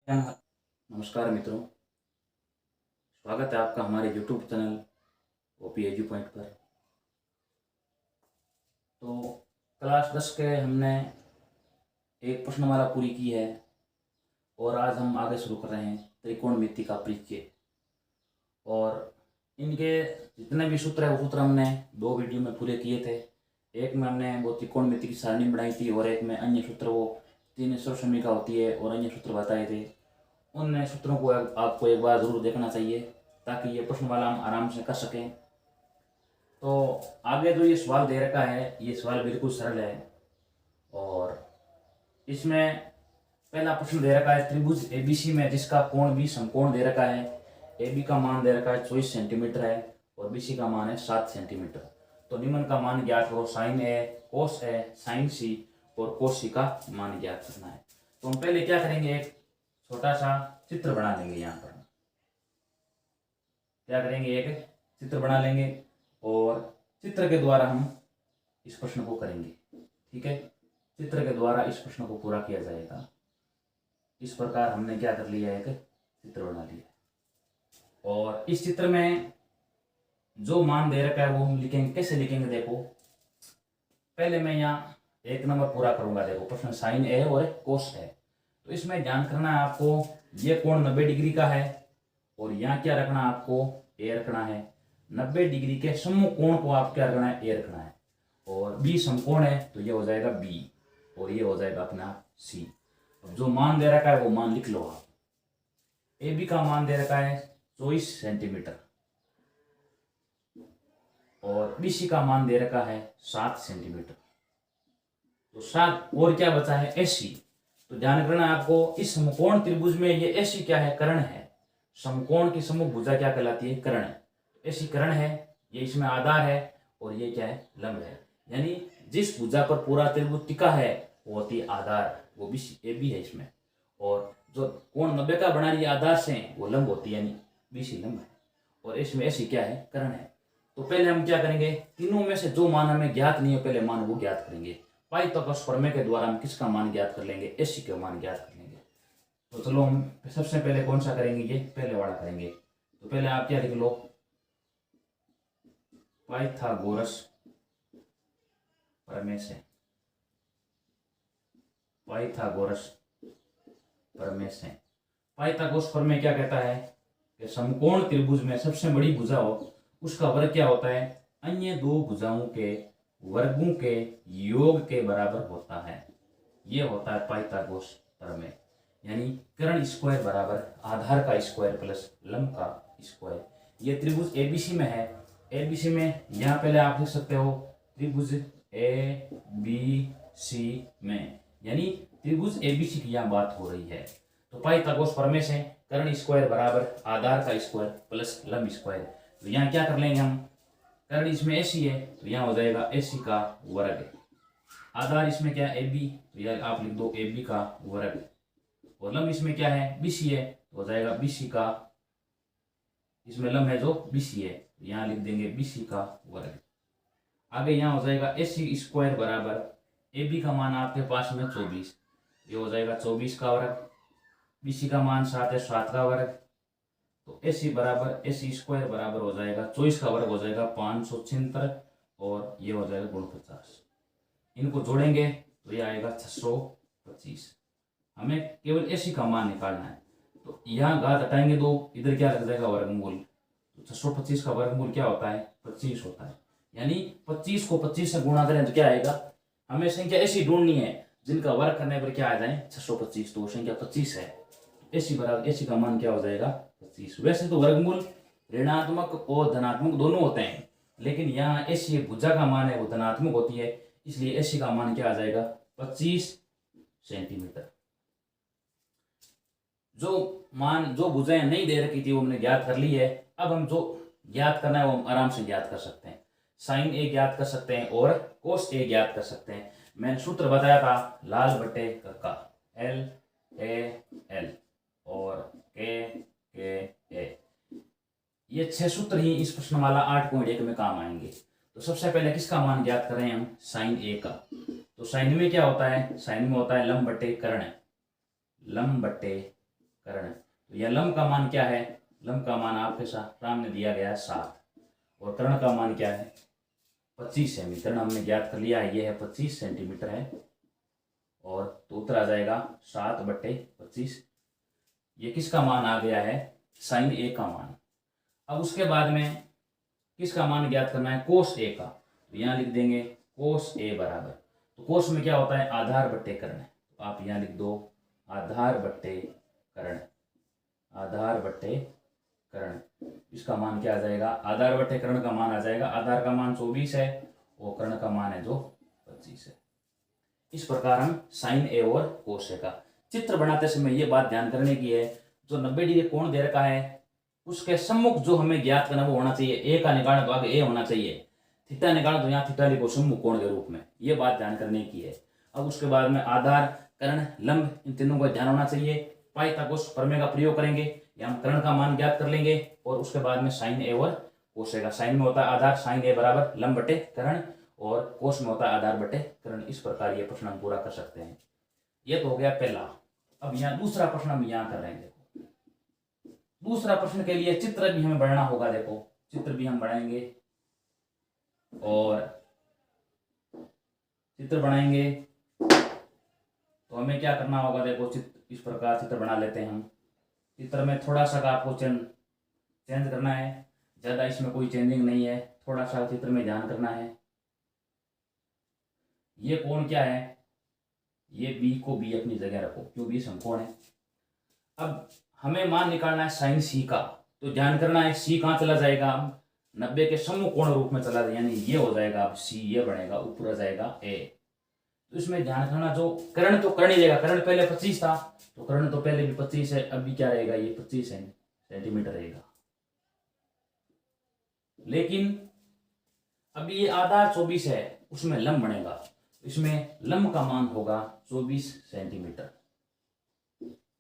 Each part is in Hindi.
नमस्कार मित्रों, स्वागत है आपका हमारे YouTube channel OP edu point पर। तो क्लास 10 के हमने एक प्रश्नमाला पूरी की है और आज हम आगे शुरू कर रहे हैं त्रिकोणमिति का परिचय। और इनके जितने भी सूत्र है वो सूत्र हमने 2 वीडियो में पूरे किए थे। एक में हमने वो त्रिकोणमिति की सारणी बनाई थी और एक में अन्य सूत्र वो 3 सर्वसमीका होती है और अन्य सूत्र बताए थे। उन सूत्रों को आपको एक बार ज़रूर देखना चाहिए ताकि ये प्रश्नमाला हम आराम से कर सकें। तो आगे जो ये सवाल दे रखा है ये सवाल बिल्कुल सरल है और इसमें पहला प्रश्न दे रखा है त्रिभुज एबीसी में जिसका कोण भी समकोण दे रखा है। ए बी का मान दे रखा है 24 सेंटीमीटर है और बी सी का मान है 7 सेंटीमीटर। तो निम्न का मान ज्ञात करो, साइन ए, कोस ए, साइन सी और कोस सी का मान ज्ञात करना है। तो हम पहले क्या करेंगे, एक छोटा सा चित्र बना लेंगे। यहाँ पर क्या करेंगे, एक चित्र बना लेंगे और चित्र के द्वारा हम इस प्रश्न को करेंगे। ठीक है, चित्र के द्वारा इस प्रश्न को पूरा किया जाएगा। इस प्रकार हमने क्या कर लिया, एक चित्र बना लिया और इस चित्र में जो मान दे रखा है वो हम लिखेंगे। कैसे लिखेंगे, देखो पहले मैं यहाँ 1 नंबर पूरा करूंगा। देखो प्रश्न साइन ए और कोस है, तो इसमें ध्यान करना है आपको, ये कोण 90 डिग्री का है और यहाँ क्या रखना है आपको, ए रखना है। 90 डिग्री के समकोण को आप क्या रखना है, ए रखना है। और बी समकोण है तो ये हो जाएगा बी और ये हो जाएगा अपना सी। अब जो मान दे रखा है वो मान लिख लो आप। ए बी का मान दे रखा है 24 सेंटीमीटर और बी सी का मान दे रखा है 7 सेंटीमीटर। तो 7 और क्या बचा है, एसी। तो ध्यान करना आपको, इस समकोण त्रिभुज में ये एसी क्या है, कर्ण है। समकोण की सम्मुख भुजा क्या कहलाती है, कर्ण। एसी कर्ण है, ये इसमें आधार है और ये क्या है, लंब है। यानी जिस भुजा पर पूरा त्रिभुज टिका है वो होती है आधार, वो भी ए बी है इसमें। और जो कोण 90 का बना रही है आधार से वो लंब होती है, यानी बीसी लंब है। और इसमें एसी क्या है, कर्ण है। तो पहले हम क्या करेंगे, तीनों में से जो मान हमें ज्ञात नहीं है पहले मान वो ज्ञात करेंगे। पाइथागोरस प्रमेय के द्वारा हम किसका मान ज्ञात कर लेंगे, एसी का मान ज्ञात कर लेंगे। तो चलो हम सबसे पहले कौन सा करेंगे, ये पहले वाला करेंगे। तो पहले आप क्या लिख लो, पाइथागोरस प्रमेय से, पाइथागोरस प्रमेय से। पाइथागोरस प्रमेय क्या कहता है कि समकोण त्रिभुज में सबसे बड़ी भुजा हो उसका वर्ग क्या होता है, अन्य 2 भुजाओं के वर्गों के योग के बराबर होता है। ये होता है पाइथागोरस प्रमेय। यानी कर्ण स्क्वायर बराबर आधार का स्क्वायर प्लस लंब का स्क्वायर। ये त्रिभुज एबीसी में है। एबीसी में यहाँ पहले आप लिख सकते हो त्रिभुज ए बी सी में, यानी त्रिभुज एबीसी की यहाँ बात हो रही है। तो पाइथागोरस प्रमेय से कर्ण स्क्वायर बराबर आधार का स्क्वायर प्लस लंब स्क्वायर। तो यहाँ क्या कर लेंगे हम, कर्ण इसमें एसी है तो यहाँ हो जाएगा एसी का वर्ग। आधार इसमें क्या है, ए बी, तो यह आप लिख दो ए बी का वर्ग। और लंब इसमें क्या है, बीसी है, तो हो जाएगा बीसी का, इसमें लंब है जो बीसी है, तो यहाँ लिख देंगे बीसी का वर्ग। आगे यहाँ हो जाएगा एसी स्क्वायर बराबर ए बी का मान आपके पास में 24, ये हो जाएगा 24 का वर्ग। बीसी का मान 7 है, 7 का वर्ग। तो एसी बराबर एसी स्क्वायर बराबर हो जाएगा 24 का वर्ग हो जाएगा 576 और ये हो जाएगा गुण 50। इनको जोड़ेंगे तो ये आएगा 625। हमें केवल एसी का मान निकालना है। तो यहाँ घात हटाएंगे तो इधर क्या लग जाएगा, वर्गमूल। तो 625 का वर्गमूल क्या होता है, 25 होता है। यानी 25 को 25 से गुणा करें तो क्या आएगा, हमें संख्या ऐसी ढूंढनी है जिनका वर्ग करने पर क्या आ जाए 625। तो संख्या 25 है, एसी बराबर एसी का मान क्या हो जाएगा 25। वैसे तो वर्गमूल ऋणात्मक और धनात्मक दोनों होते हैं, लेकिन यहाँ एसी भुजा का मान है वो धनात्मक होती है, इसलिए एसी का मान क्या आ जाएगा 25 सेंटीमीटर। जो भुजाएं नहीं दे रखी थी वो हमने ज्ञात कर ली है। अब हम जो ज्ञात करना है वो हम आराम से ज्ञात कर सकते हैं। साइन ए ज्ञात कर सकते हैं और कोस ए ज्ञात कर सकते हैं। मैंने सूत्र बताया था लाल बटे का, एल ए एल और के ए। ये 6 सूत्र ही इस प्रश्नमाला 8.1 में काम आएंगे। तो सबसे पहले किसका मान ज्ञात करें हम, साइन ए का। तो साइन में क्या होता है, साइन में होता है लंब बटे कर्ण, लंब बटे कर्ण। तो यह लंब का मान क्या है, लंब का मान आपके सामने दिया गया है 7, और कर्ण का मान क्या है 25 सेमी। कर्ण हमने ज्ञात कर लिया है, ये है 25 सेंटीमीटर है, और तो उत्तर आ जाएगा 7/25। ये किसका मान आ गया है, साइन ए का मान। अब उसके बाद में किसका मान ज्ञात करना है, कोस ए का। तो यहाँ लिख देंगे कोस ए बराबर, तो कोस में क्या होता है आधार बट्टे कर्ण, तो आप यहाँ लिख दो आधार बट्टे कर्ण, आधार बट्टे कर्ण। इसका मान क्या आ जाएगा, आधार बट्टे कर्ण का मान आ जाएगा, आधार का मान 24 है और कर्ण का मान है जो 25 है। इस प्रकार हम साइन ए और कोस ए का चित्र बनाते समय ये बात ध्यान करने की है, जो 90 डिग्री कोण दे रखा है उसके सम्मुख जो हमें ज्ञात करना वो होना चाहिए, ए का निकालना तो आगे ए होना चाहिए, थीटा निकालना तो यहाँ थीटा लिखो सम्मुख कोण के रूप में, ये बात ध्यान करने की है। अब उसके बाद में आधार कर्ण लंब इन तीनों का ध्यान होना चाहिए। पाइथागोरस प्रमेय का प्रयोग करेंगे, यहाँ कर्ण का मान ज्ञात कर लेंगे, और उसके बाद में साइन ए और कोस ए का। साइन में होता है आधार, साइन ए बराबर लंब बटे कर्ण, और कोस में होता है आधार बटे कर्ण। इस प्रकार ये प्रश्न हम पूरा कर सकते हैं। ये तो हो गया पहला। अब यहाँ दूसरा प्रश्न हम यहाँ कर रहे हैं। देखो दूसरा प्रश्न के लिए चित्र भी हमें बनाना होगा। देखो चित्र भी हम बनाएंगे, और चित्र बनाएंगे तो हमें क्या करना होगा, देखो चित्र इस प्रकार चित्र बना लेते हैं हम। चित्र में थोड़ा सा का आपको चेंज करना है, ज़्यादा इसमें कोई चेंजिंग नहीं है, थोड़ा सा चित्र में ध्यान करना है। ये कोण क्या है, ये बी को बी अपनी जगह रखो, क्यों बी समकोण है। अब हमें मान निकालना है साइन सी का, तो ध्यान करना है सी कहाँ चला जाएगा, 90 के समूह कोण रूप में चला जाए, यानी ये हो जाएगा अब सी, ये बनेगा, ऊपर आ जाएगा ए। तो इसमें ध्यान करना जो कर्ण तो कर्ण ही रहेगा, कर्ण पहले 25 था तो कर्ण तो पहले भी 25 है, अभी क्या रहेगा ये 25 सेंटीमीटर रहेगा। लेकिन अभी ये आधार 24 है, उसमें लंब बनेगा, इसमें लंब का मान होगा 24 सेंटीमीटर।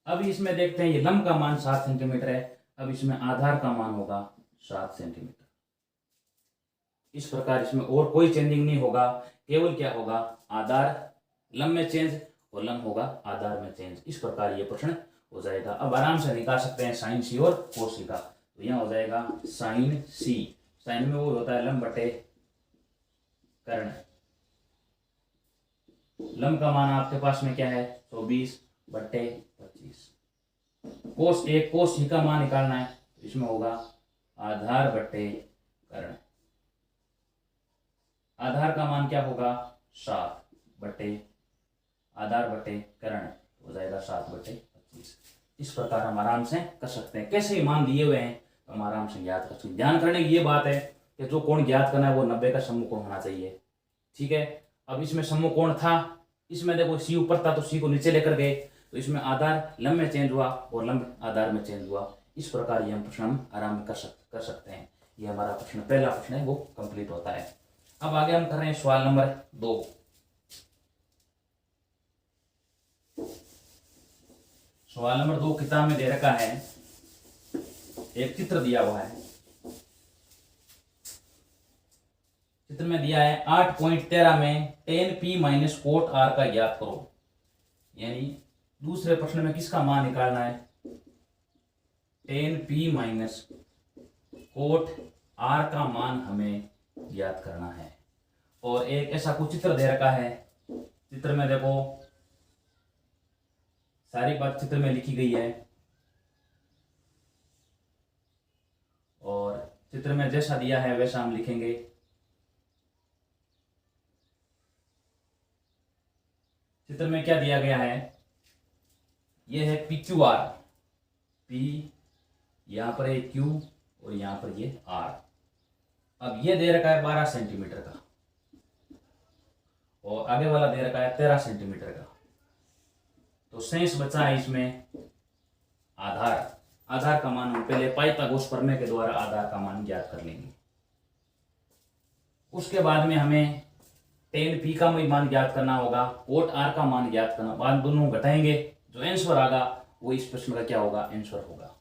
अभी इसमें देखते हैं ये लंब का मान 7 सेंटीमीटर है, अब इसमें आधार का मान होगा 7 सेंटीमीटर। इस प्रकार इसमें और कोई चेंजिंग नहीं होगा, केवल क्या होगा आधार लंब में चेंज और लंब होगा आधार में चेंज। इस प्रकार ये प्रश्न हो जाएगा। अब आराम से निकाल सकते हैं साइन सी और कोस सी का। तो यहाँ हो जाएगा साइन सी, साइन में वो होता है लंब बटे कर्ण। लंब का मान आपके पास में क्या है 24/25। कोस ए कोस सी का मान निकालना है, तो इसमें होगा आधार बटे कर्ण। आधार का मान क्या होगा 7 बटे आधार बटे कर्ण, हो जाएगा 7/25। इस प्रकार हम आराम से कर सकते हैं। कैसे मान दिए हुए हैं तो हम आराम से ज्ञात कर सकते हैं। ध्यान करने की ये बात है कि जो कोण ज्ञात करना है वो 90 का समूह कोण होना चाहिए। ठीक है, अब इसमें समूह कोण था, इसमें देखो सी ऊपर था तो सी को नीचे लेकर गए, तो इसमें आधार लंब में चेंज हुआ और लंब आधार में चेंज हुआ। इस प्रकार ये हम प्रश्न हम आराम कर सकते हैं। ये हमारा प्रश्न पहला प्रश्न है वो कंप्लीट होता है। अब आगे हम कर रहे हैं सवाल नंबर 2। सवाल नंबर 2 किताब में दे रखा है, एक चित्र दिया हुआ है। चित्र में दिया है 8.13 में tan p minus coat r का ज्ञात करो। यानी दूसरे प्रश्न में किसका मान निकालना है, tan p minus coat r का मान हमें ज्ञात करना है। और एक ऐसा कुछ चित्र दे रखा है, चित्र में देखो सारी बात चित्र में लिखी गई है, और चित्र में जैसा दिया है वैसा हम लिखेंगे। चित्र में क्या दिया गया है, ये है पी क्यू आर, पी यहां पर है क्यू और यहां पर ये आर। अब ये दे रखा है 12 सेंटीमीटर का और आगे वाला दे रखा है 13 सेंटीमीटर का। तो शेष बचा है इसमें आधार। आधार का मान हम पहले पाइथागोरस प्रमेय के द्वारा आधार का मान ज्ञात कर लेंगे। उसके बाद में हमें tan p का मान ज्ञात करना होगा, कोट r का मान ज्ञात करना, बाद दोनों घटाएंगे, जो आंसर आएगा वो इस प्रश्न का क्या होगा आंसर होगा।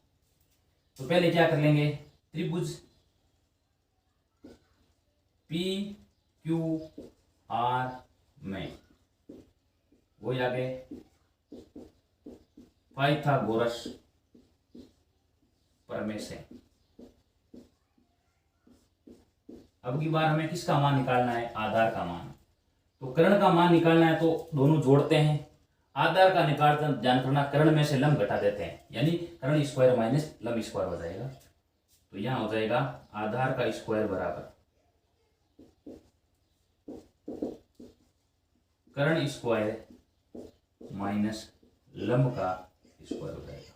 तो पहले क्या कर लेंगे, त्रिभुज पी क्यू आर में वो आगे पाइथागोरस प्रमेय से। अब की बार हमें किसका मान निकालना है? आधार का मान। तो कर्ण का मान निकालना है तो दोनों जोड़ते हैं। आधार का निकालना ध्यान करना, कर्ण में से लंब घटा देते हैं, यानी कर्ण स्क्वायर माइनस लंब स्क्वायर हो जाएगा। तो यहां हो जाएगा आधार का स्क्वायर बराबर कर्ण स्क्वायर माइनस लंब का स्क्वायर हो जाएगा।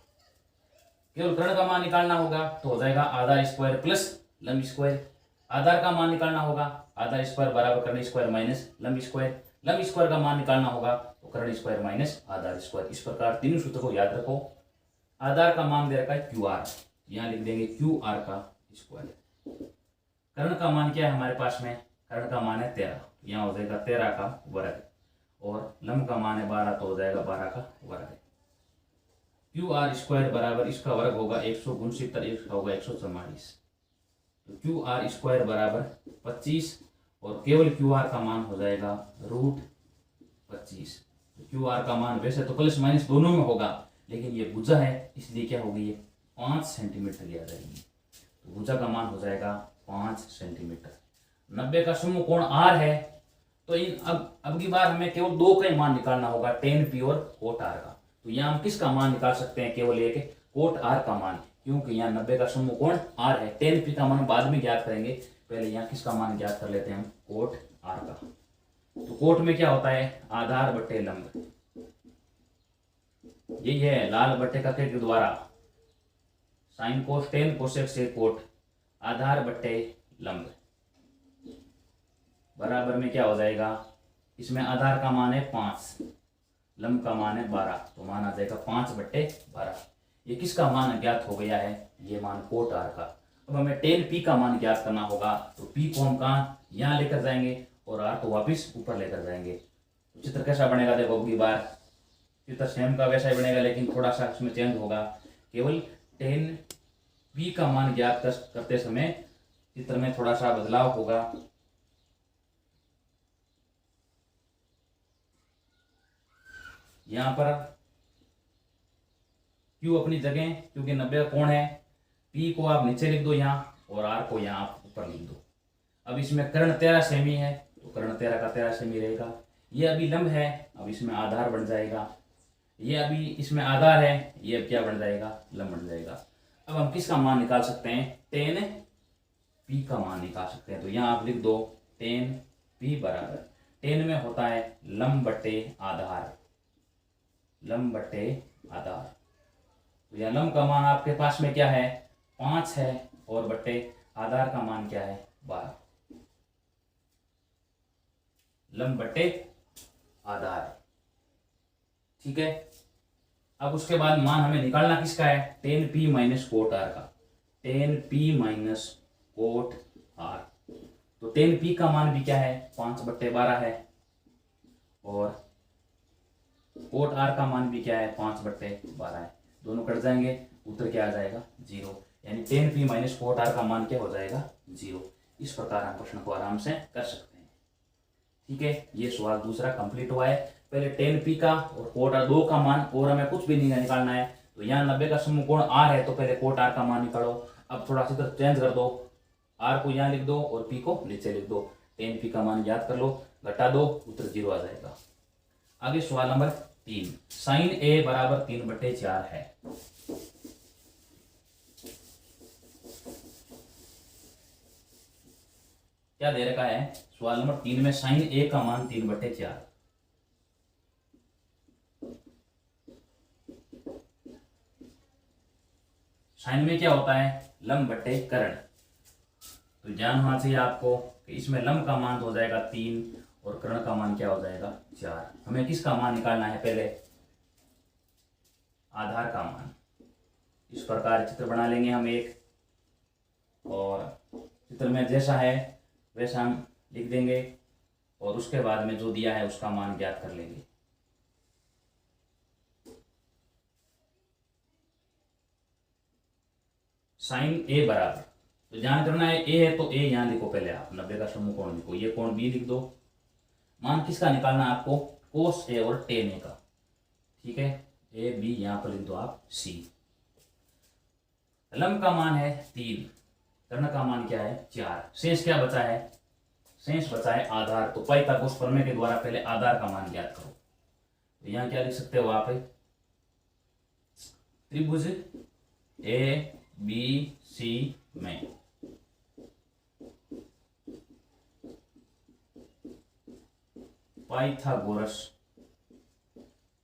केवल कर्ण का मान निकालना होगा तो हो जाएगा आधार स्क्वायर प्लस लंब स्क्वायर। आधार का मान निकालना होगा आधार स्क्वायर बराबर कर्ण स्क्वायर माइनस लंब स्क्वायर। लंब स्क्वायर का मान निकालना होगा तो कर्ण स्क्वायर माइनस आधार स्क्वायर। इस प्रकार तीनों सूत्र को याद रखो। आधार का मान दे रखा है क्यू आर, यहां लिख देंगे क्यू आर का स्क्वायर। कर्ण का मान क्या है हमारे पास में? कर्ण का मान है 13, यहाँ हो जाएगा 13 का वर्ग, और लंब का मान है 12 तो हो जाएगा 12 का वर्ग। क्यू आर स्क्वायर बराबर इसका वर्ग होगा 169, इसका होगा 144। तो क्यू आर स्क्वायर बराबर 25 और केवल क्यू आर का मान हो जाएगा √25। तो क्यू आर का मान वैसे तो प्लस माइनस दोनों में होगा, लेकिन ये भुजा है इसलिए क्या होगी, ये 5 सेंटीमीटर की आ जाएगी। तो भुजा का मान हो जाएगा 5 सेंटीमीटर। 90 का समूह कोण आर है, तो इन अब की बार हमें केवल दो का ही मान निकालना होगा, tan P और cot R का। तो यहाँ हम किसका मान निकाल सकते हैं? केवल एक cot R का मान, क्योंकि यहाँ 90 का समूह कोण R है। tan P का मान बाद में ज्ञात करेंगे, पहले यहाँ किसका मान ज्ञात कर लेते हैं हम, cot R का। तो कोट में क्या होता है? आधार बट्टे लंब। यही है लाल बट्टे का के द्वारा साइन कोस टेन कोसेक से कोट आधार बट्टे लंब बराबर में क्या हो जाएगा? इसमें आधार का मान है 5, लंब का मान है 12, तो मान आ जाएगा 5/12। ये किसका मान ज्ञात हो गया है? ये मान कोट आर का। अब हमें tan P का मान ज्ञात करना होगा, तो P को हम कहाँ यहाँ लेकर जाएंगे और R को वापिस ऊपर लेकर जाएंगे। तो चित्र कैसा बनेगा? देखो अगली बार चित्र सेम का वैसा ही बनेगा, लेकिन थोड़ा सा इसमें चेंज होगा। केवल tan P का मान ज्ञात करते समय चित्र में थोड़ा सा बदलाव होगा। यहाँ पर Q अपनी जगह, क्योंकि 90 का कोण है, P को आप नीचे लिख दो यहाँ, और R को यहाँ आप ऊपर लिख दो। अब इसमें कर्ण 13 सेमी है, तो कर्ण 13 का 13 सेमी रहेगा। ये अभी लंब है, अब इसमें आधार बन जाएगा। ये अभी इसमें आधार है, ये अब क्या बन जाएगा? लंब बन जाएगा। अब हम किसका मान निकाल सकते हैं? tan P का मान निकाल सकते हैं। तो यहाँ आप लिख दो tan P बराबर, tan में होता है लंब बट्टे आधार, लंब बट्टे आधार। तो यह लंब का मान आपके पास में क्या है? 5 है, और बट्टे आधार का मान क्या है? 12। लंब बट्टे आधार, ठीक है। अब उसके बाद मान हमें निकालना किसका है? tan P minus cot R का, tan P minus cot R. तो tan P का मान भी क्या है? 5/12 है, और कोट आर का मान भी क्या है? 5/12 है। दोनों कट जाएंगे, उत्तर क्या आ जाएगा? 0। यानी tan P minus cot R का मान क्या हो जाएगा? 0। इस प्रकार हम प्रश्न को आराम से कर सकते हैं, ठीक है। ये सवाल दूसरा कंप्लीट हुआ है। पहले tan P का और कोट आर दो का मान, और हमें कुछ भी नहीं निकालना है। तो यहाँ 90 का समूह कोण R है, तो पहले कोट आर का मान निकालो। अब थोड़ा सा इधर चेंज कर दो, R को यहाँ लिख दो और P को नीचे लिख दो। tan P का मान याद कर लो, घटा दो, उत्तर 0 आ जाएगा। आगे सवाल नंबर 3, साइन A बराबर 3/4 है। क्या दे रखा है? सवाल नंबर 3 में साइन A का मान 3/4। साइन में क्या होता है? लंब बट्टे कर्ण। तो ध्यान होना चाहिए आपको कि इसमें लंब का मान हो जाएगा 3 और कर्ण का मान क्या हो जाएगा? 4। हमें किसका मान निकालना है? पहले आधार का मान। इस प्रकार चित्र बना लेंगे हम एक, और चित्र में जैसा है वैसा हम लिख देंगे, और उसके बाद में जो दिया है उसका मान ज्ञात कर लेंगे। साइन A बराबर, तो ध्यान करना है A है तो A यहाँ लिखो, पहले आप 90 का समूह कोण लिखो, ये कोण B लिख दो। मान किसका निकालना है आपको? कोस A और tan A का, ठीक है। A B यहाँ पर लिख दो आप C। लंब का मान है 3, कर्ण का मान क्या है 4, शेष क्या बचा है, शेष बचा है आधार। तो पाइथागोरस प्रमेय के द्वारा पहले आधार का मान ज्ञात करो। तो यहां क्या लिख सकते हो आप, त्रिभुज ए बी सी में पाइथागोरस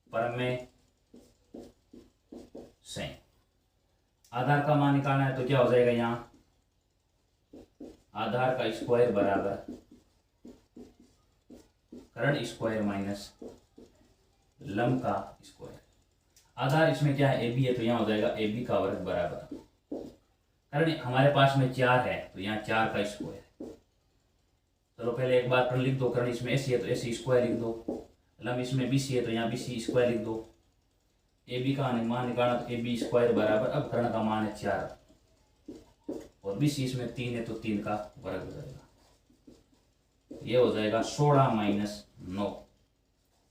प्रमेय से आधार का मान निकालना है। तो क्या हो जाएगा, यहां आधार का स्क्वायर बराबर कर्ण स्क्वायर माइनस लंब का स्क्वायर। आधार इसमें क्या है, ए बी है, तो यहाँ हो जाएगा ए बी का वर्ग बराबर कर्ण हमारे पास में 4 है, तो यहाँ 4 का स्क्वायर। चलो पहले एक बार कर्ण लिख दो, कर्ण इसमें ऐसी है तो ऐसी स्क्वायर लिख दो, लंब इसमें बी सी है तो यहाँ बी सी स्क्वायर लिख दो। ए बी का मान निकालना तो ए बी स्क्वायर बराबर, अब कर्ण का मान है 4 और बी सी इसमें 3 है तो 3 का वर्ग हो जाएगा। ये हो जाएगा 16 माइनस 9,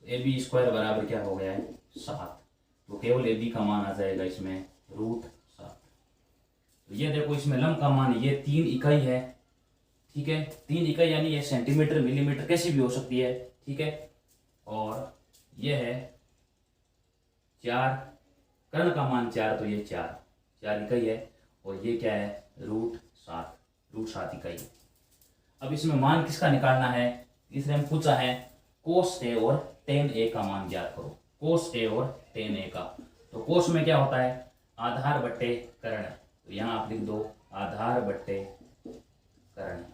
ए बी स्क्वायर बराबर क्या हो गया है 7। तो केवल ए बी का मान आ जाएगा इसमें √7। तो ये देखो इसमें लंब का मान ये 3 इकाई है, ठीक है, 3 इकाई यानी ये सेंटीमीटर मिलीमीटर कैसी भी हो सकती है, ठीक है। और ये है 4, कर्ण का मान 4, तो ये 4 इकाई है और ये क्या है √7 इकाई। अब इसमें मान किसका निकालना है, इसने हम पूछा है कोस ए और टेन ए का मान ज्ञात करो, कोस ए और टेन ए का। तो कोस में क्या होता है आधार बट्टे कर्ण, तो यहां आप लिख दो आधार बट्टे कर्ण।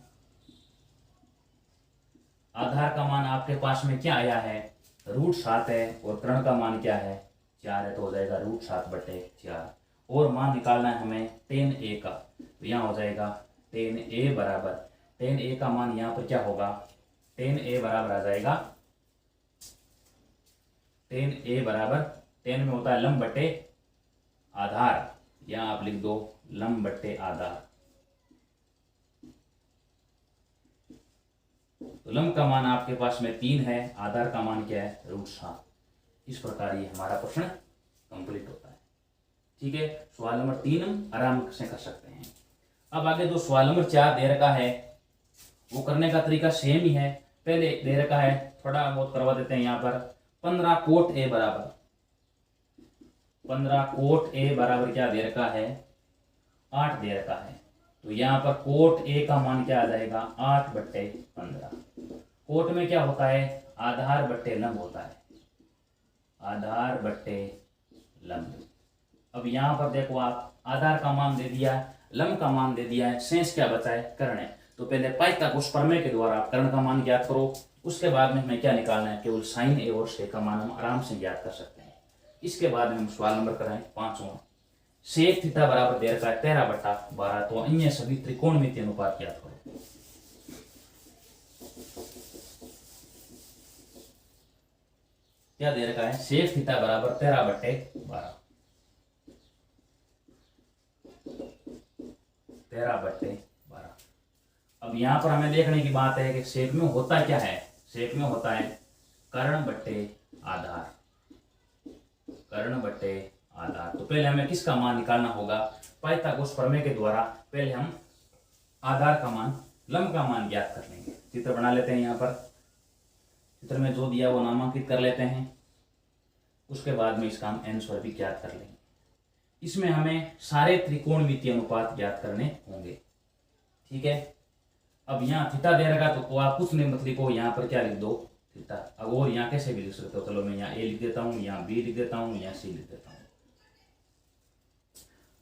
आधार का मान आपके पास में क्या आया है √7 है और कर्ण का मान क्या है 4 है, तो हो जाएगा √7/4। और मान निकालना है हमें टेन ए का, तो यहाँ हो जाएगा टेन ए बराबर, टेन ए का मान यहाँ पर क्या होगा, टेन ए बराबर आ जाएगा, टेन ए बराबर, टेन में होता है लंब बट्टे आधार, यहाँ आप लिख दो लंब बट्टे आधार। तो लंब का मान आपके पास में 3 है, आधार का मान क्या है √7। इस प्रकार ये हमारा प्रश्न कंप्लीट होता है, ठीक है। सवाल नंबर 3 हम आराम से कर सकते हैं। अब आगे जो सवाल नंबर 4 दे रखा है वो करने का तरीका सेम ही है। पहले दे रखा है, थोड़ा बहुत करवा देते हैं। यहाँ पर 15 कोट ए बराबर, 15 कोट ए बराबर क्या दे रखा है 8 दे रखा है। तो यहाँ पर कोट ए का मान क्या आ जाएगा 8/15। कोट में क्या होता है आधार बट्टे लंब होता है, आधार बट्टे लंब। अब यहाँ पर देखो आप आधार का मान दे दिया, लंब का मान दे दिया है, शेष क्या बचा है कर्ण है। तो पहले पाइथागोरस प्रमेय के द्वारा आप कर्ण का मान ज्ञात करो, उसके बाद में हमें क्या निकालना है केवल साइन ए और से का मान हम आराम से ज्ञात कर सकते हैं। इसके बाद में हम सवाल नंबर कराएं 5वां। सेक थीटा बराबर दे रखा है 13/12। तो अन्य सभी त्रिकोणमितीय अनुपात ज्ञात करो। क्या दे रखा है सेक थीटा बराबर 13/12, 13/12। अब यहां पर हमें देखने की बात है कि सेक में होता क्या है, सेक में होता है कर्ण बट्टे आधार, कर्ण बट्टे आधार। तो पहले हमें किसका मान निकालना होगा पाइथागोरस प्रमेय के द्वारा। पहले हम आधार का मान, लंब का मान ज्ञात कर लेंगे। चित्र बना लेते हैं। यहाँ पर चित्र में जो दिया वो नामांकित कर लेते हैं, उसके बाद में इसका हम आंसर भी ज्ञात कर लेंगे। इसमें हमें सारे त्रिकोणमितीय अनुपात ज्ञात करने होंगे, ठीक है। अब यहाँ थीटा दे रखा तो आप कुछ नहीं मत लिखो, यहाँ पर क्या लिख दो थीटा। अब और यहाँ कैसे भी लिख सकते हो, चलो मैं यहाँ ए लिख देता हूँ, यहाँ बी लिख देता हूँ, यहाँ सी लिख देता हूँ।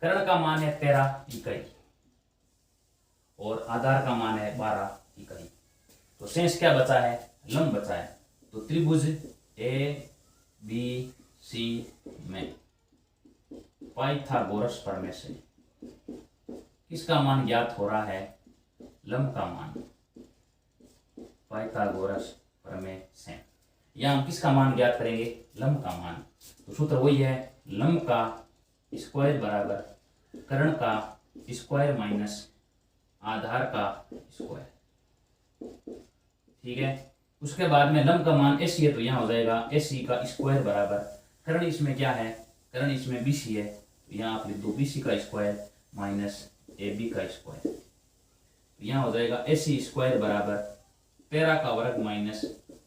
कर्ण का मान है 13 इकाई और आधार का मान है 12 इकाई। तो शेष क्या बचा है लंब बचा है। तो त्रिभुज ए बी सी में पाइथागोरस प्रमेय से किसका मान ज्ञात हो रहा है लंब का मान, पाइथागोरस प्रमेय से। यहां हम किसका मान ज्ञात करेंगे लंब का मान। तो सूत्र वही है लंब का स्क्वायर बराबर कर्ण का स्क्वायर माइनस आधार का स्क्वायर, ठीक है। उसके बाद में लंब का मान एसी है तो यहाँ हो जाएगा एसी का स्क्वायर बराबर कर्ण इसमें क्या है, कर्ण इसमें बीसी है तो यहाँ आप लिख दो बीसी का स्क्वायर माइनस ए बी का स्क्वायर। यहाँ हो जाएगा ए सी स्क्वायर बराबर 13 का वर्ग माइनस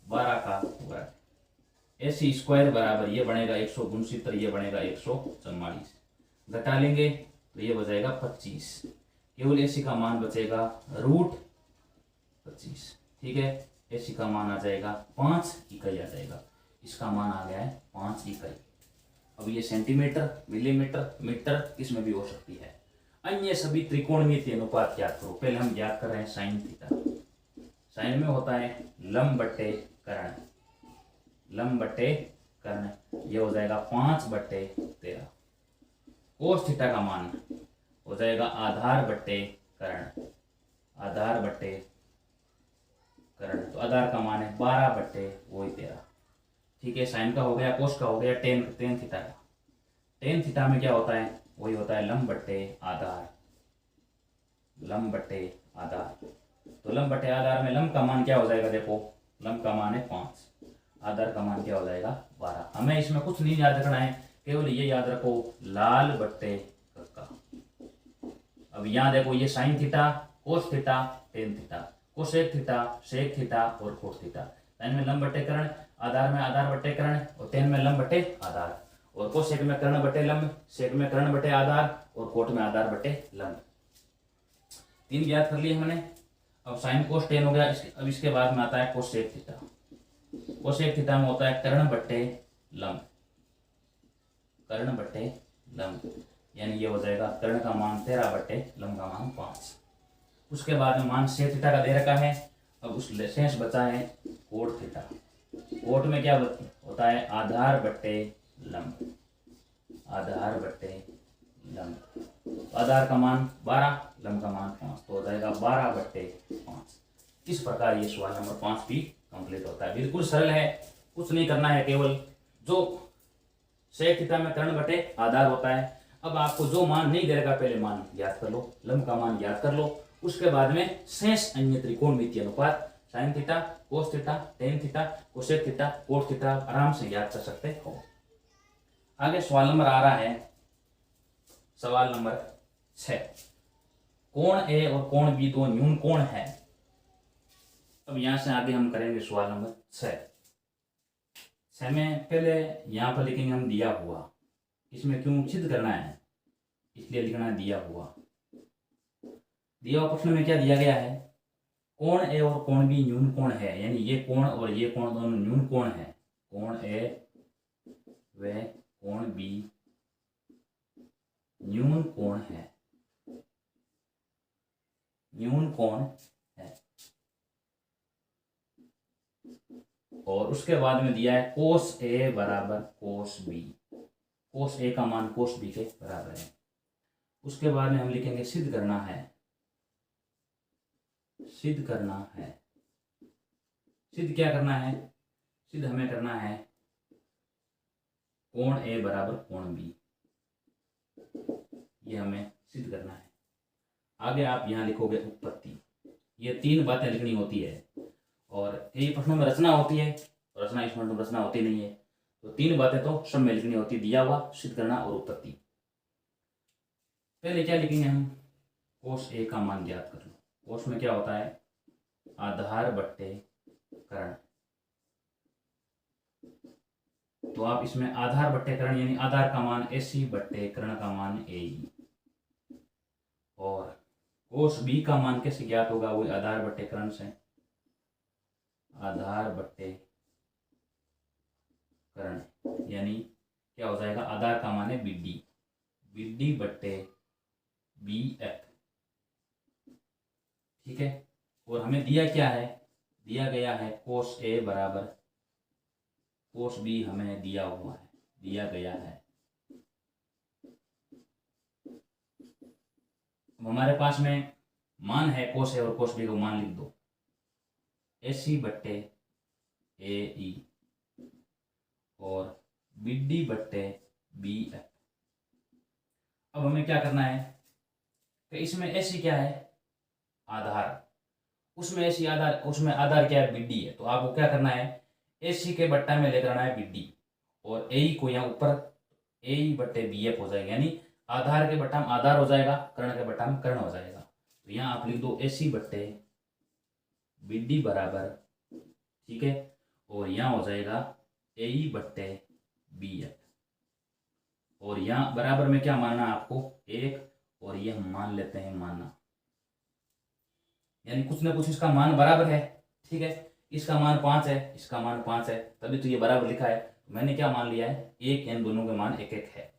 12 का वर्ग। ए सी स्क्वायर बराबर ये बनेगा 169, ये बनेगा 144, घटा लेंगे तो ये हो जाएगा 25। केवल ए सी का मान बचेगा √25। ठीक है, ए सी का मान आ जाएगा 5 इकाई आ जाएगा। इसका मान आ गया है 5 इकाई। अब ये सेंटीमीटर, मिलीमीटर, मीटर इसमें भी हो सकती है। अन्य सभी त्रिकोणमितीय अनुपात ज्ञात करो। पहले हम ज्ञात कर रहे हैं साइन थीटा। साइन में होता है लंब बट्टे कर्ण, लंब बट्टे कर्ण, ये हो जाएगा 5/13। कोस थीटा का मान हो जाएगा आधार बट्टे कर्ण, आधार बट्टे कर्ण, तो आधार का मान है 12/13। ठीक है, साइन का हो गया, कोस का हो गया, टेन थीटा का। टेन थीटा में क्या होता है, वही होता है लंब बट्टे आधार, लंब बट्टे आधार। तो लंब बट्टे आधार में लंब का मान क्या हो जाएगा, देखो लंब का मान है 5, आधार का मान क्या हो जाएगा 12। हमें इसमें कुछ नहीं याद रखना है, केवल ये याद रखो लाल बट्टे कक्का। अब यहाँ देखो ये sine theta, cos theta, tan theta, cosec theta, sec theta और कोट थीटा। साइन में लंब बट्टे कर्ण, आधार में आधार बट्टे कर्ण और टेन में लंब बट्टे आधार, और कोसेक में कर्ण बट्टे लंब, सेक में कर्ण बट्टे आधार और कोट में आधार बट्टे लंब। 3 ज्ञात कर लिए हमने। अब साइन कोस टेन हो गया। अब इसके बाद में आता है कोसेक थीटा। कोसेक थीटा में होता है कर्ण बट्टे लंब, कर्ण बट्टे लंब, यानी ये हो जाएगा कर्ण का मान 13 बट्टे लंब का मान 5। उसके बाद में मान सेक थीटा का दे रखा है। अब उस शेष बचा है कोट थीटा। कोट में क्या होता है आधार बट्टे लंब, आधार बट्टे लंब। आधार का मान 12, लंब का मान 5, तो हो जाएगा 12/5। इस प्रकार ये सवाल नंबर 5 भी कंप्लीट होता है। बिल्कुल सरल है, कुछ नहीं करना है, केवल जो सेक थीटा में कर्ण बटे आधार होता है। अब आपको जो मान नहीं दे रखा पहले मान याद कर लो, लंब का मान याद कर लो। उसके बाद में शेष अन्य त्रिकोणमितीय अनुपात sign theta, cos theta, tan theta, cosec theta, cot theta आराम से याद कर सकते हो। आगे सवाल नंबर आ रहा है, सवाल नंबर 6। कोण ए और कोण बी दो न्यून कोण है। अब यहां से आगे हम करेंगे सवाल नंबर 6 में पहले यहां पर लिखेंगे हम दिया हुआ। इसमें क्यों सिद्ध करना है, इसलिए लिखना है दिया हुआ। दिया हुआ प्रश्न में क्या दिया गया है, कोण ए और कोण बी न्यून कोण है, यानी ये कोण और ये कोण दोनों न्यून कोण है। कोण ए व कोण बी न्यून कोण है, न्यून कोण है। और उसके बाद में दिया है कोस ए बराबर कोस बी, कोस ए का मान कोस बी के बराबर है। उसके बाद में हम लिखेंगे सिद्ध करना है, सिद्ध करना है। सिद्ध क्या करना है, सिद्ध हमें करना है कोण ए बराबर कोण बी, ये हमें सिद्ध करना है। आगे आप यहां लिखोगे उत्पत्ति। ये 3 बातें लिखनी होती है, और कई प्रश्नों में रचना होती है, रचना इस प्रश्न में रचना होती नहीं है। तो 3 बातें तो सब में लिखनी होती है, दिया हुआ, सिद्ध करना और उत्पत्ति। पहले क्या लिखेंगे हम, कोस ए का मान ज्ञात कर लो। कोस में क्या होता है आधार बट्टे कर्ण, तो आप इसमें आधार बट्टे कर्ण यानी आधार का मान AC बट्टे कर्ण का मान AE। और कोस बी का मान कैसे ज्ञात होगा, वही आधार बट्टे कर्ण से, आधार बट्टे कर्ण, यानी क्या हो जाएगा आधार का मान है BD, BD बट्टे BF। ठीक है, और हमें दिया क्या है, दिया गया है कोस ए बराबर कोस बी, हमें दिया हुआ है, दिया गया है। अब हमारे पास में मान है कोस ए और कोस बी को मान लिख दो, AC बट्टे AE और BD बट्टे BF। अब हमें क्या करना है कि इसमें AC क्या है आधार, उसमें AC आधार, उसमें आधार क्या है BD है। तो आपको क्या करना है AC के बट्टा में लेकर आना है BD, और AE को यहाँ ऊपर AE बट्टे BF हो जाएगा, यानी आधार के बटा में आधार हो जाएगा, कर्ण के बटा में कर्ण हो जाएगा। तो यहाँ आप लिख दो AC बट्टे BD बराबर, ठीक है, और यहाँ हो जाएगा AE बट्टे BF, और यहाँ बराबर में क्या मानना है आपको, 1, और ये हम मान लेते हैं माना, यानी कुछ ना कुछ इसका मान बराबर है, ठीक है। इसका मान 5 है, इसका मान 5 है, तभी तो ये बराबर लिखा है। मैंने क्या मान लिया है, 1, यानी दोनों के मान 1 1 है।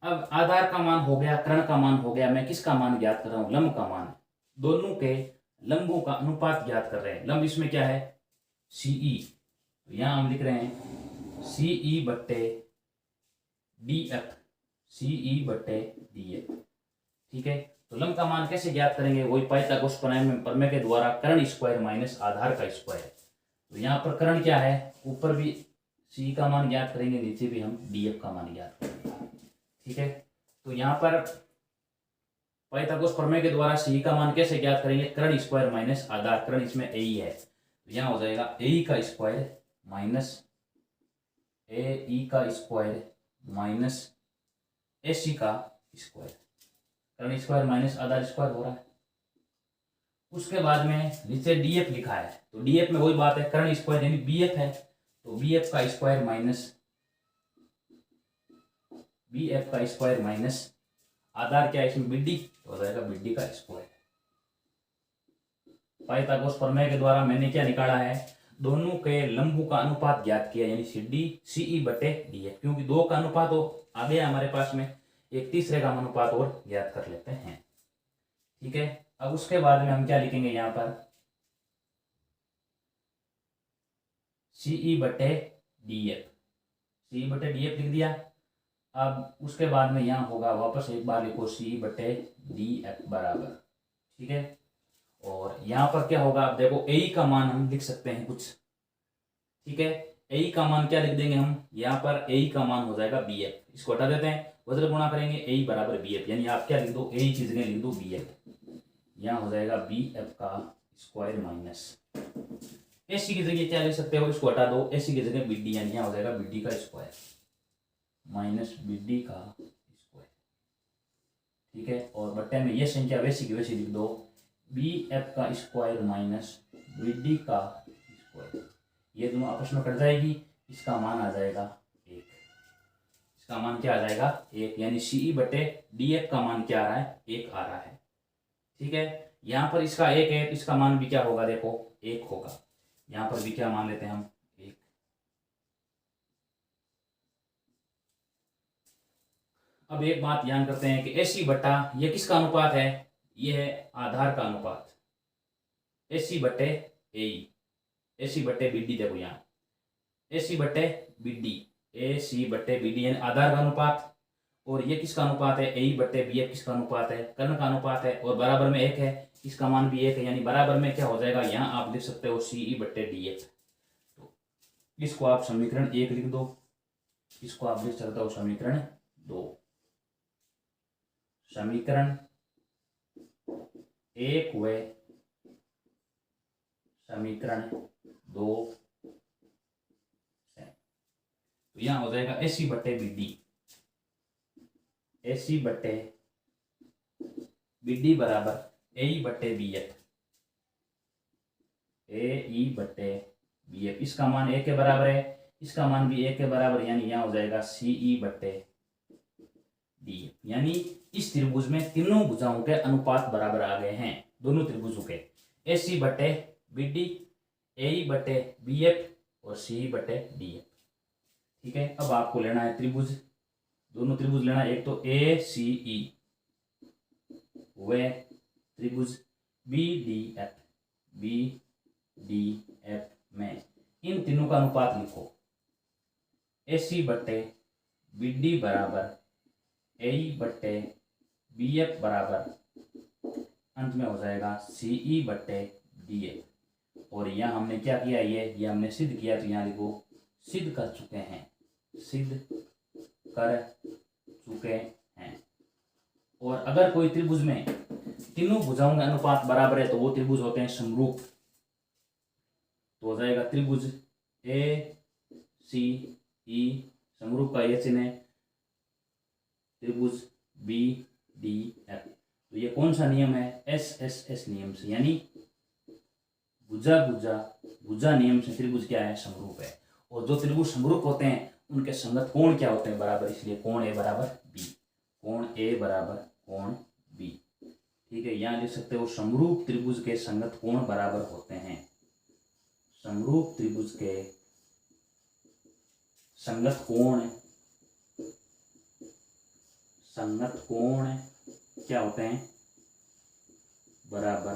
अब आधार का मान हो गया, कर्ण का मान हो गया, मैं किसका मान ज्ञात कर रहा हूँ, लंब का मान। दोनों के लंबों का अनुपात ज्ञात कर रहे हैं। लंब इसमें क्या है, CE, तो यहाँ हम लिख रहे हैं CE बट्टे DF, CE बट्टे DF, ठीक है। तो लंब का मान कैसे ज्ञात करेंगे, वही पाइथागोरस प्रमेय के द्वारा, कर्ण स्क्वायर माइनस आधार का स्क्वायर। तो यहाँ पर कर्ण क्या है, ऊपर भी CE का मान ज्ञात करेंगे, नीचे भी हम DF का मान ज्ञात करेंगे, ठीक है। तो यहाँ पर पाइथागोरस प्रमेय के द्वारा CE का मान कैसे ज्ञात करेंगे, कर्ण स्क्वायर माइनस आधार, कर्ण इसमें AE है, तो यहाँ हो जाएगा AE का स्क्वायर माइनस AE का स्क्वायर माइनस AC का स्क्वायर, कर्ण स्क्वायर माइनस आधार स्क्वायर हो रहा है। उसके बाद में नीचे DF लिखा है, तो DF में वही बात है, कर्ण स्क्वायर यानी BF है, तो BF का स्क्वायर माइनस BF का स्क्वायर माइनस आधार क्या है इसमें BD, तो हो जाएगा BD का स्क्वायर। पाइथागोरस प्रमेय के द्वारा मैंने क्या निकाला है, दोनों के लंबों का अनुपात ज्ञात किया, यानी CE बटे DF, क्योंकि 2 का अनुपात हो आ गया हमारे पास में, एक तीसरे का अनुपात और ज्ञात कर लेते हैं, ठीक है। अब उसके बाद में हम क्या लिखेंगे, यहाँ पर CE बटे DF, CE बटे DF लिख दिया। अब उसके बाद में यहाँ होगा, वापस एक बार लिखो CE बटे DF बराबर, ठीक है। और यहाँ पर क्या होगा, आप देखो AE का मान हम लिख सकते हैं कुछ, ठीक है। AE का मान क्या लिख देंगे हम, यहाँ पर AE का मान हो जाएगा BF, इसको हटा देते हैं, वज्र गुणा करेंगे AE बराबर BF, यानी आप क्या लिख दो, AE की जगह लिख दो BF, यहाँ हो जाएगा BF का स्क्वायर माइनस AC की जगह क्या लिख सकते हो, इसको हटा दो, AC की जगह BD, यानी यहाँ हो जाएगा BD का स्क्वायर माइनस BD का स्क्वायर, ठीक है। और बट्टे में ये संख्या वैसी की वैसी लिख दो, BF का स्क्वायर माइनस BD का स्क्वायर, ये दोनों आपस में कट जाएगी, इसका मान आ जाएगा 1, इसका मान क्या आ जाएगा 1, यानी CE बटे DF का मान क्या आ रहा है, 1 आ रहा है, ठीक है। यहाँ पर इसका 1 है, इसका मान भी क्या होगा, देखो 1 होगा, यहाँ पर भी क्या मान लेते हैं हम 1। अब एक बात ध्यान करते हैं कि AC बट्टा ये किसका अनुपात है, ये है आधार का अनुपात, AC बट्टे AE, AC बट्टे BD, देखो यहाँ AC बट्टे BD, AC बट्टे BD यानी आधार का अनुपात, और ये किसका अनुपात है, AE बट्टे BF किसका अनुपात है, कर्ण का अनुपात है, और बराबर में 1 है, इसका मान भी 1 है, यानी बराबर में क्या हो जाएगा, यहाँ आप लिख सकते हो CE बट्टे DF, तो इसको आप समीकरण 1 लिख दो, इसको आप लिख सकते हो समीकरण 2, समीकरण 1 व समीकरण 2, तो यहाँ हो जाएगा AC बट्टे BD, AC बट्टे BD बराबर AE बट्टे BF, AE बट्टे BF, इसका मान 1 के बराबर है, इसका मान भी 1 के बराबर, यानी यहाँ हो जाएगा CE बट्टे DF, यानी इस त्रिभुज में तीनों भुजाओं के अनुपात बराबर आ गए हैं, दोनों त्रिभुजों के, AC बट्टे BD, AE बट्टे BF और CE बट्टे DF, ठीक है। अब आपको लेना है त्रिभुज, दोनों त्रिभुज लेना है, एक तो ACE व त्रिभुज BDF में इन तीनों का अनुपात लिखो, AC बट्टे BD बराबर AE बट्टे BF बराबर अंत में हो जाएगा CE बट्टे DF, और यहाँ हमने क्या किया, ये हमने सिद्ध किया, तो यहाँ लिखो सिद्ध कर चुके हैं, सिद्ध कर चुके हैं। और अगर कोई त्रिभुज में तीनों भुजाओं का अनुपात बराबर है तो वो त्रिभुज होते हैं समरूप, तो हो जाएगा त्रिभुज ACE, समरूप का ये चिन्ह है, त्रिभुज बी डी एफ। तो ये कौन सा नियम है? एस एस एस नियम से, यानी भुजा भुजा भुजा नियम से त्रिभुज क्या है? समरूप है। और जो त्रिभुज समरूप होते हैं उनके संगत कोण क्या होते हैं? बराबर। इसलिए कोण ए बराबर बी, कोण ए बराबर कोण बी। ठीक है, यहां लिख सकते हो समरूप त्रिभुज के संगत कोण बराबर होते हैं। समरूप त्रिभुज के संगत कोण क्या होते हैं? बराबर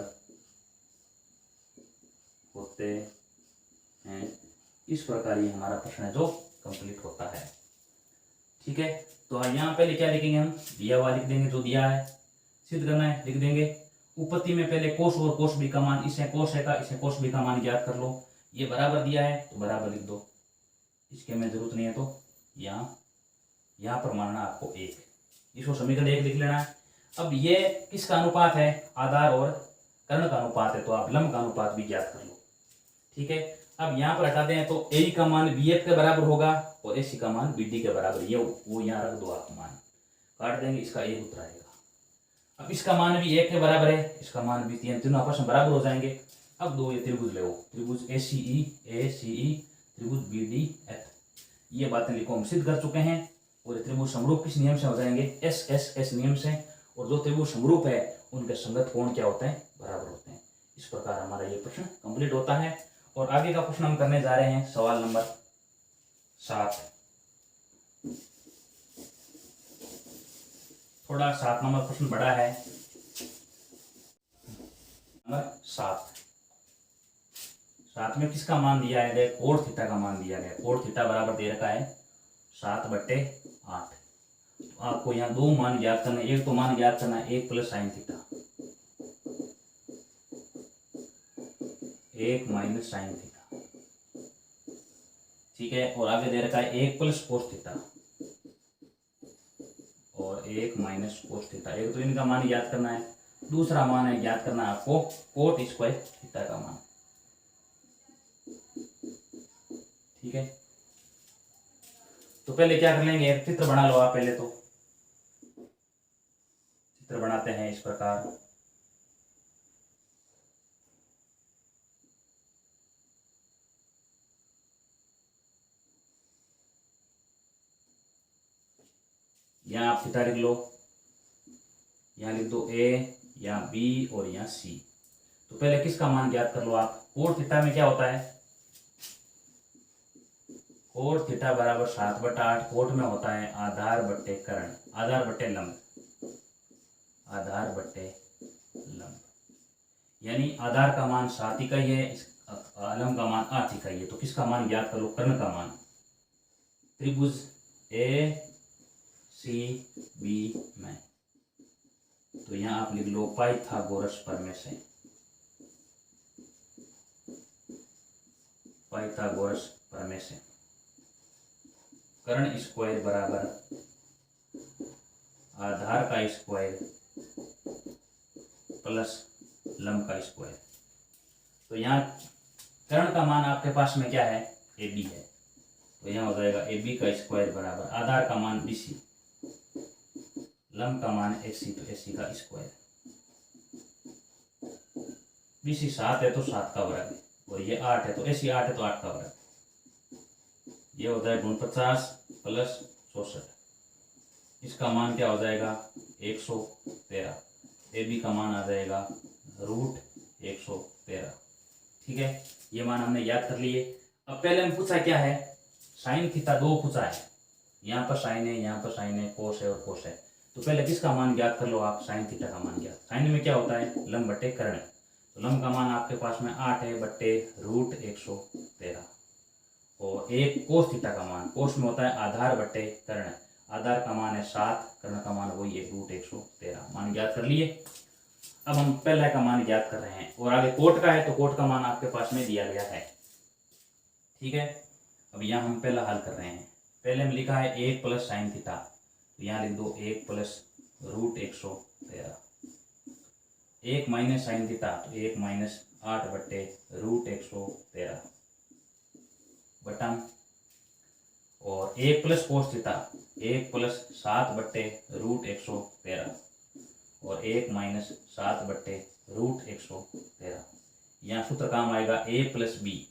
होते हैं। इस प्रकार ये हमारा प्रश्न है जो कंप्लीट होता है। ठीक है, तो यहाँ पहले क्या लिखेंगे? हम दिया हुआ लिख देंगे, जो दिया है सिद्ध करना है लिख देंगे। उपपत्ति में पहले कोस और कोस बी का मान, इसे कोस है का इसे कोस बी का मान ज्ञात कर लो। ये बराबर दिया है तो बराबर लिख दो, इसके में जरूरत नहीं है। तो यहाँ पर मानना आपको एक, इसको समीकरण एक लिख लेना है। अब ये किसका अनुपात है? आधार और कर्ण का अनुपात है, तो आप लंब का अनुपात भी ज्ञात कर लो। ठीक है, अब यहाँ पर हटा दें तो ए का मान बी एफ के बराबर होगा और एसी का मान बी डी के बराबर। ये वो यहाँ रख दो, आप मान काट देंगे, इसका एक उत्तर आएगा। अब इसका मान भी एक के बराबर है, इसका मान भी तीनों आपस में बराबर हो जाएंगे। अब दो ये त्रिभुज ले, त्रिभुज ए सी ई त्रिभुज बी डी एफ। ये बातें लिखो, हम सिद्ध कर चुके हैं। और त्रिभुज समरूप किस नियम से हो जाएंगे? एस एस एस नियम से। और जो त्रिभुज समरूप है उनके संगत कोण क्या होते हैं? बराबर होते हैं। इस प्रकार हमारा ये प्रश्न कंप्लीट होता है। और आगे का प्रश्न हम करने जा रहे हैं सवाल नंबर 7। थोड़ा 7 नंबर प्रश्न बड़ा है। नंबर 7 में किसका मान दिया है? कोण थीटा का मान दिया गया। कोण थीटा बराबर दे रखा है 7/8। तो आपको यहाँ दो मान ज्ञात करना है। एक तो मान ज्ञात करना है 1 + sin थीटा, 1 - sin थीटा। ठीक है, और आगे दे रखा है 1 + cos थीटा और 1 - cos थीटा। एक तो इनका मान ज्ञात करना है, दूसरा मान है ज्ञात करना है आपको कोट स्क्वायर थीटा का मान। ठीक है, तो पहले क्या कर लेंगे? एक चित्र बना लो आप। पहले तो चित्र बनाते हैं इस प्रकार। यहाँ आप थीटा लिख लो, यहाँ लिख दो ए, यहाँ बी और यहाँ सी। तो पहले किसका मान ज्ञात कर लो आप। कोण थीटा में क्या होता है? कोण थीटा बराबर 7/8। कोट में होता है आधार बट्टे कर्ण, आधार बट्टे लंब, आधार बट्टे लंब। यानी आधार का मान 7 इकाई है, लंब का मान 8 इकाई है। तो किसका मान ज्ञात कर लो? कर्ण का मान। त्रिभुज ए सी बी में, तो यहाँ आप लिख लो पाइथागोरस प्रमेय से, पाइथागोरस प्रमेय से कर्ण स्क्वायर बराबर आधार का स्क्वायर प्लस लंब का स्क्वायर। तो यहाँ कर्ण का मान आपके पास में क्या है? ए बी है, तो यहाँ हो जाएगा ए बी का स्क्वायर बराबर आधार का मान बी सी, लंब का मान ए सी, तो ए सी का स्क्वायर। बी सी 7 है तो 7 का वर्ग है, और ये 8 है तो ए सी 8 है तो 8 का वर्ग। ये हो जाएगा 49 + 64। इसका मान क्या हो जाएगा? 113। ए बी का मान आ जाएगा √113। ठीक है, ये मान हमने याद कर लिए। अब पहले हम पूछा क्या है? साइन थीटा 2 पूछा है। यहाँ पर साइन है, यहाँ पर साइन है, कोस है और कोस है। तो पहले किसका मान ज्ञात कर लो आप? साइन थीटा का मान ज्ञात। साइन में क्या होता है? लंब बट्टे कर्ण। तो लंब का मान आपके पास में 8 है बट्टे √113। और एक कोस थीटा का मान, कोस में होता है आधार बट्टे कर्ण। आधार का मान है 7, कर्ण का मान वही है √113। मान ज्ञात कर लिए। अब हम पहले का मान ज्ञात कर रहे हैं और आगे कोट का है, तो कोट का मान आपके पास में दिया गया है। ठीक है, अब यहाँ हम पहला हल कर रहे हैं। पहले हम लिखा है 1 + sin थीटा, तो यहाँ लिख दो 1 + √113। 1 - sin थीटा, तो 1 - 8 बट्टे √113 बटन। और 1 + cos थीटा, 1 प्लस 7/√113 और 1 माइनस 7/√113। यहाँ सूत्र काम आएगा a प्लस बी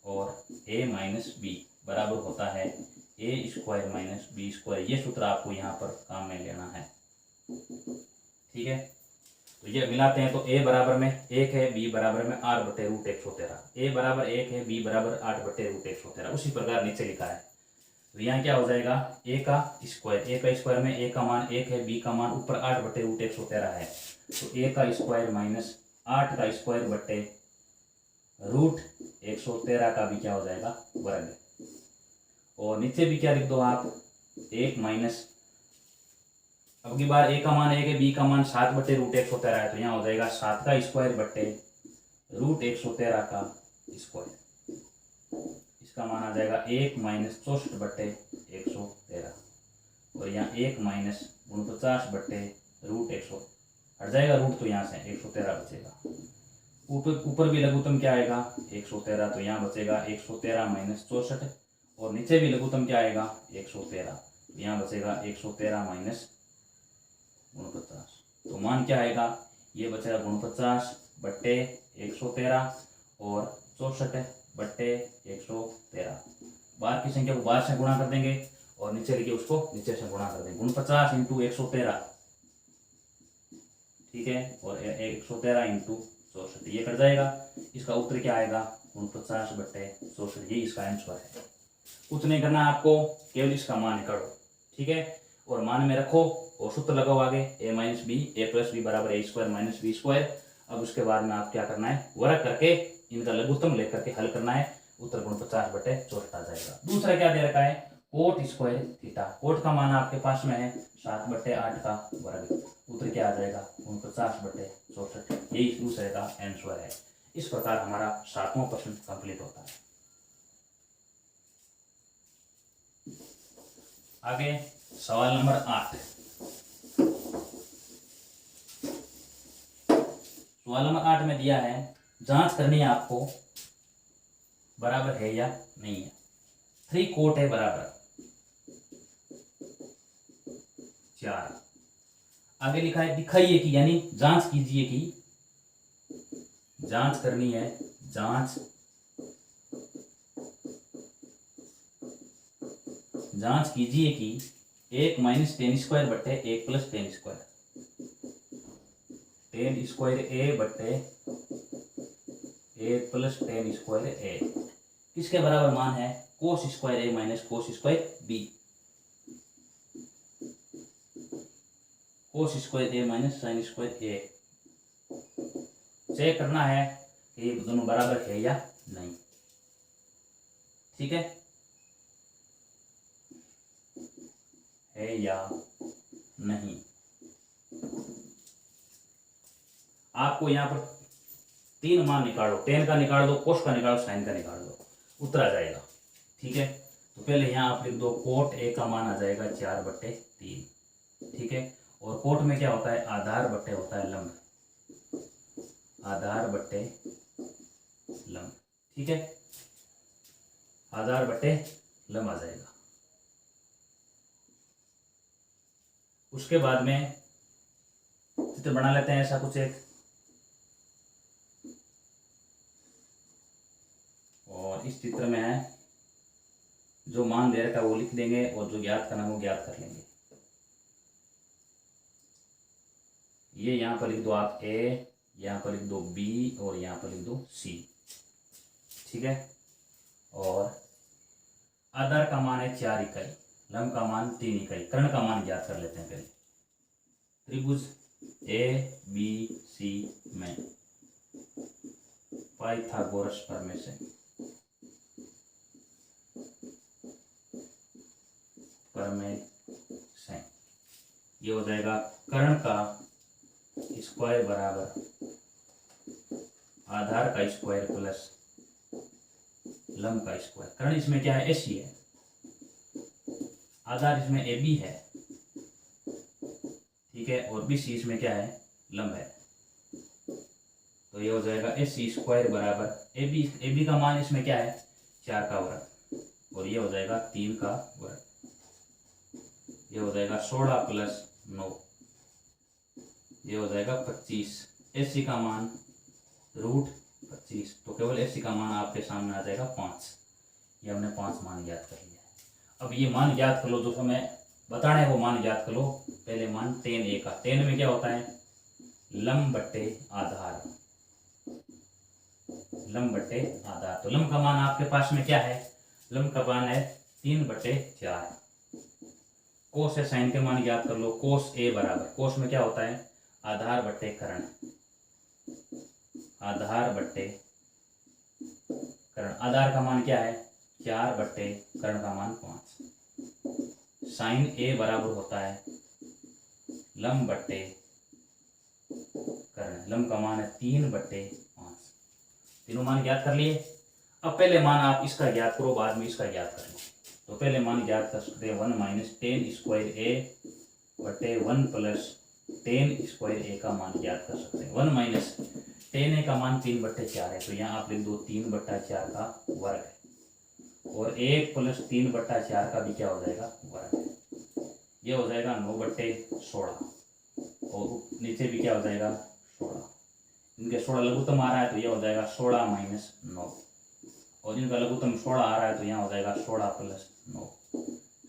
और a माइनस बी बराबर होता है a square minus B square. ये सूत्र आपको यहाँ पर काम में लेना है। ठीक है, तो ये मिलाते हैं तो a बराबर में 1 है, b बराबर में 8/√113, a बराबर 1 है, b बराबर 8/√113। उसी प्रकार नीचे लिखा है। तो यहाँ क्या हो जाएगा, a का स्क्वायर में a का मान 1 है, b का मान ऊपर 8/√113 है, तो a का स्क्वायर माइनस 8 का स्क्वायर बटे √113 का भी क्या हो जाएगा, वर्ग। और नीचे भी क्या लिख दो आप, 1 माइनस, अब की बार a का मान 1 है, b का मान 7/√113 है, तो यहाँ हो जाएगा 7 का स्क्वायर बटे √113 का स्क्वायर। इसका मान आ जाएगा 1 माइनस 64/113 और यहाँ 1 माइनस 49/√100 हट जाएगा रूट, तो यहाँ से 113 बचेगा। ऊपर भी लघुत्तम क्या आएगा, 113, तो यहाँ बचेगा 113 माइनस 64 और नीचे भी लघुत्तम क्या आएगा, 113, यहाँ बचेगा 113 माइनस 49। तो मान क्या आएगा, ये बचेगा 49/113 और 64/113। बाहर की संख्या को बाहर से गुणा कर देंगे और नीचे लिखिए उसको नीचे से गुणा कर देंगे। 49 × 113, ठीक है, और 113 × 64 ये कट जाएगा। इसका उत्तर क्या आएगा, 49/64। ये इसका आंसर है। कुछ नहीं करना आपको, केवल इसका मान निकालो, ठीक है, और मान में रखो और सूत्र लगाओ आगे, a minus B a plus B बराबर a square minus B square. अब उसके बाद में आप क्या करना है, वर्ग करके इनका लघुत्तम लेकर के हल करना है। उत्तर 49/64 आ जाएगा। दूसरा क्या दे रखा है, कोट स्क्वायर थीटा। कोट का मान आपके पास में है 7/8 का वर्ग। उत्तर क्या आ जाएगा, 49/64। यही दूसरे का आंसर है। इस प्रकार हमारा 7वां प्रश्न कंप्लीट होता है। आगे सवाल नंबर 8। सवाल नंबर 8 में दिया है, जांच करनी है आपको बराबर है या नहीं है। 3 कोट है बराबर 4। आगे लिखा है दिखाइए कि, यानी जांच कीजिए कि, जांच करनी है, जांच कीजिए कि 1 माइनस 10 स्क्वायर बटे 1 प्लस 10 स्क्वायर, 10 स्क्वायर ए बटे 1 प्लस 10 स्क्वायर ए किसके बराबर मान है, cos square A minus cos square B. Cos square A minus sin square A. Check करना है कि ये दोनों बराबर है या नहीं। ठीक है या नहीं। आपको यहाँ पर 3 मान निकालो, 10 का निकाल दो, कोस का निकालो, साइन का निकाल दो, उत्तर आ जाएगा। ठीक है, तो पहले यहाँ आप लिख दो, कोट ए का मान आ जाएगा 4/3। ठीक है, और कोट में क्या होता है, आधार बट्टे होता है लंब, आधार बट्टे लंब। ठीक है, आधार बट्टे लंब आ जाएगा। उसके बाद में चित्र बना लेते हैं ऐसा कुछ एक, और इस चित्र में है जो मान दे रखा है वो लिख देंगे और जो ज्ञात करना वो ज्ञात कर लेंगे। ये यहाँ पर लिख दो आप A, यहाँ पर लिख दो B और यहाँ पर लिख दो C। ठीक है, और आधार का मान है 4 इकाई, लंब का मान 3 इकाई, कर्ण का मान ज्ञात कर लेते हैं पहले। त्रिभुज ABC में पाइथागोरस प्रमेय से ये हो जाएगा, कर्ण का स्क्वायर बराबर आधार का स्क्वायर प्लस लंब का स्क्वायर। कर्ण इसमें क्या है, AC है, आधार इसमें AB है, ठीक है, और BC इसमें क्या है, लंब है। तो ये हो जाएगा AC स्क्वायर बराबर AB का मान इसमें क्या है, 4 का वर्ग, और ये हो जाएगा 3 का वर्ग। ये हो जाएगा 16 प्लस 9, ये हो जाएगा 25। AC का मान √25, तो केवल AC का मान आपके सामने आ जाएगा 5। ये हमने 5 मान ज्ञात कर लिया। अब ये मान ज्ञात कर लो, जो हमें बताना है वो मान ज्ञात कर लो। पहले मान tan A का, tan में क्या होता है, लंब बट्टे आधार, लंब बट्टे आधार। तो लंब का मान आपके पास में क्या है, लंब का मान है 3/4। कोस है, साइन के मान ज्ञात कर लो। कोस A बराबर, कोस में क्या होता है, आधार बट्टे कर्ण, आधार बट्टे कर्ण। आधार का मान क्या है 4 बट्टे कर्ण का मान 5। साइन A बराबर होता है लंब बट्टे कर्ण, लंब का मान है 3/5। तीनों मान ज्ञात कर लिए। अब पहले मान आप इसका ज्ञात करो, बाद में इसका ज्ञात कर लो। तो पहले मान ज्ञात कर सकते हैं 1 - tan स्क्वायर A बटे 1 प्लस tan स्क्वायर A का मान ज्ञात कर सकते हैं। 1 - tan A का मान 3/4 है, तो यहाँ आप लिख दो 3/4 का वर्ग है, और 1 प्लस 3/4 का भी क्या हो जाएगा, वर्ग है। ये हो जाएगा 9/16, और नीचे भी क्या हो जाएगा 16। इनके 16 लघुत्तम आ रहा है, तो ये हो जाएगा 16 - 9, और इनका लघुत्तम 16 आ रहा है, तो यहाँ हो जाएगा 16 प्लस 9।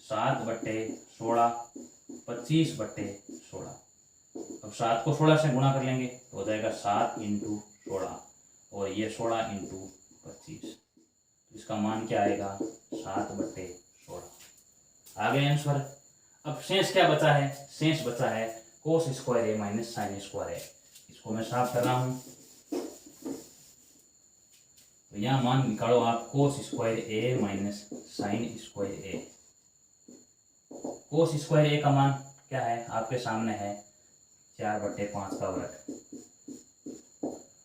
7/16, 25/16। अब 7 को 16 से गुणा कर लेंगे, तो हो जाएगा 7 × 16, और ये 16 × 25। इसका मान क्या आएगा 7/16। आ गए आंसर। अब शेष क्या बचा है, शेष बचा है cos square A minus sin square A। इसको मैं साफ कर रहा हूँ। तो यहाँ मान निकालो आप cos square A minus sin square A। Cos square A का मान क्या है, आपके सामने है 4/5 का वर्ग,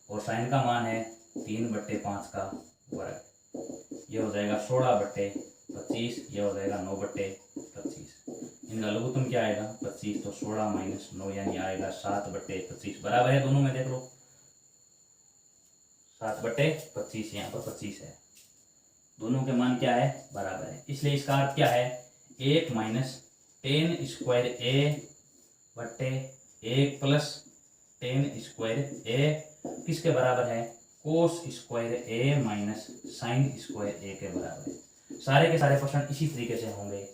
और साइन का मान है 3/5 का वर्ग। ये हो जाएगा 16/25, ये हो जाएगा 9/25। इनका लघुत्तम क्या आएगा 25, तो 16 - 9 यानी आएगा 7/25। बराबर है दोनों में, देख लो 7/25, यहाँ पर 25 है। दोनों के मान क्या है, बराबर है, इसलिए इसका अर्थ क्या है 1 - tan स्क्वायर A बट्टे 1 प्लस tan स्क्वायर A किसके बराबर है, cos square A minus sin square A के बराबर है। सारे के सारे प्रश्न इसी तरीके से होंगे।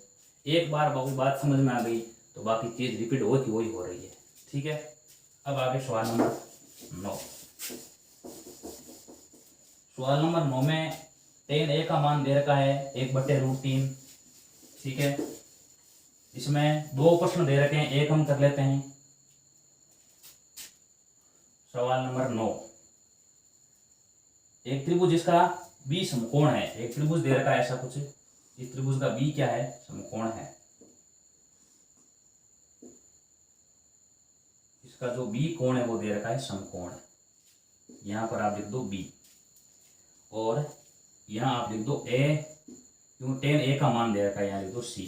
एक बार बात समझ में आ गई तो बाकी चीज रिपीट होती वही हो रही है, ठीक है। अब आगे सवाल नंबर 9। सवाल नंबर 9 में tan A का मान दे रखा है 1/√3, ठीक है। इसमें 2 प्रश्न दे रखे हैं, एक हम कर लेते हैं। सवाल नंबर 9, एक त्रिभुज जिसका B समकोण है, एक त्रिभुज दे रखा है ऐसा कुछ, इस त्रिभुज का B क्या है, समकोण है। इसका जो B कोण है वो दे रखा है समकोण। यहाँ पर आप लिख दो B, और यहाँ आप लिख दो A, क्यों tan A का मान दे रखा है, यहाँ लिख दो C,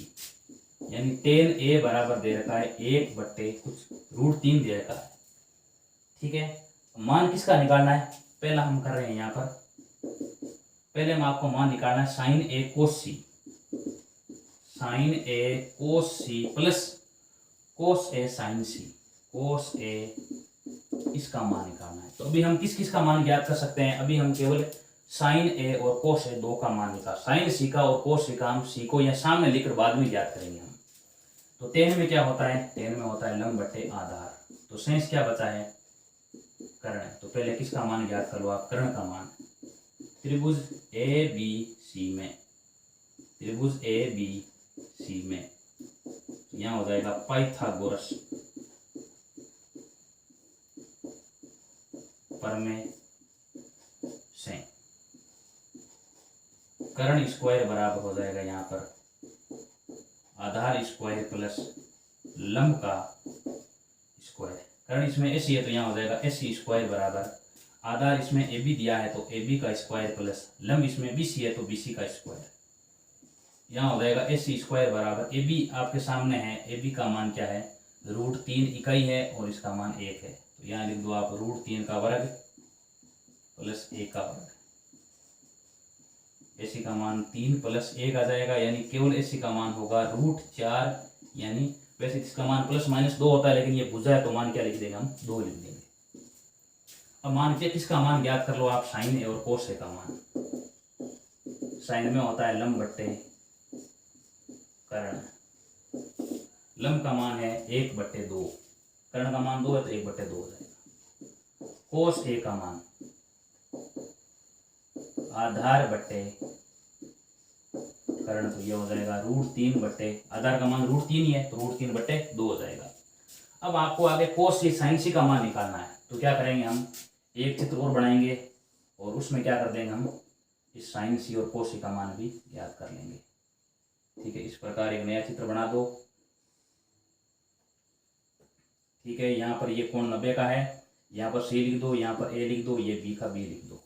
यानी tan A बराबर दे रखा है 1/√3 दे रखा है, ठीक है। मान किसका निकालना है, पहला हम कर रहे हैं यहाँ पर, पहले हम आपको मान निकालना है sine A cos C, sine A cos C plus cos A sine C, cos A इसका मान निकालना है। तो अभी हम किस किस का मान ज्ञात कर सकते हैं, अभी हम केवल साइन A और कोस A दो का मान निकाल, साइन C का और कोस C का हम C को या सामने लिखकर बाद में ज्ञात करेंगे हम। तो tan में क्या होता है, tan में होता है लंब बट्टे आधार। तो शेष क्या बचा है, कर्ण। तो पहले किसका मान ज्ञात कर लो आप, कर्ण का मान। त्रिभुज ABC में, त्रिभुज ABC में यहाँ हो जाएगा पाइथागोरस प्रमेय से कर्ण स्क्वायर बराबर हो जाएगा यहाँ पर आधार स्क्वायर प्लस लंब का स्क्वायर। कर्ण इसमें AC है तो यहाँ हो जाएगा AC स्क्वायर बराबर आधार इसमें AB दिया है तो AB का स्क्वायर प्लस लंब इसमें BC है तो BC का स्क्वायर। यहाँ हो जाएगा AC स्क्वायर बराबर AB आपके सामने है, AB का मान क्या है, √3 इकाई है और इसका मान 1 है। तो यहाँ लिख दो आप √3 का वर्ग प्लस 1 का वर्ग। AC का मान 3 प्लस 1 आ जाएगा, यानी केवल AC का मान होगा √4 यानी वैसे इसका मान प्लस माइनस 2 होता है, लेकिन ये भुजा है तो मान क्या लिख देंगे हम, 2 लिख देंगे। अब मान के किसका मान ज्ञात कर लो आप, साइन और कोस ए का मान। साइन में होता है लंब बट्टे कर्ण, लंब का मान है 1/2, कर्ण का मान 2 है तो 1/2 हो जाएगा। कोस ए का मान आधार बट्टे कर्ण, तो ये हो जाएगा √3 आधार का मान √3 ही है तो √3/2 हो जाएगा। अब आपको आगे कोस सी साइन सी का मान निकालना है, तो क्या करेंगे हम, एक चित्र और बनाएंगे और उसमें क्या कर देंगे हम, इस साइन सी और कोस सी का मान भी याद कर लेंगे। ठीक है, इस प्रकार एक नया चित्र बना दो। ठीक है, यहाँ पर ये कोण 90 का है, यहाँ पर सी लिख दो, यहाँ पर ए लिख दो, ये बी का बी लिख दो।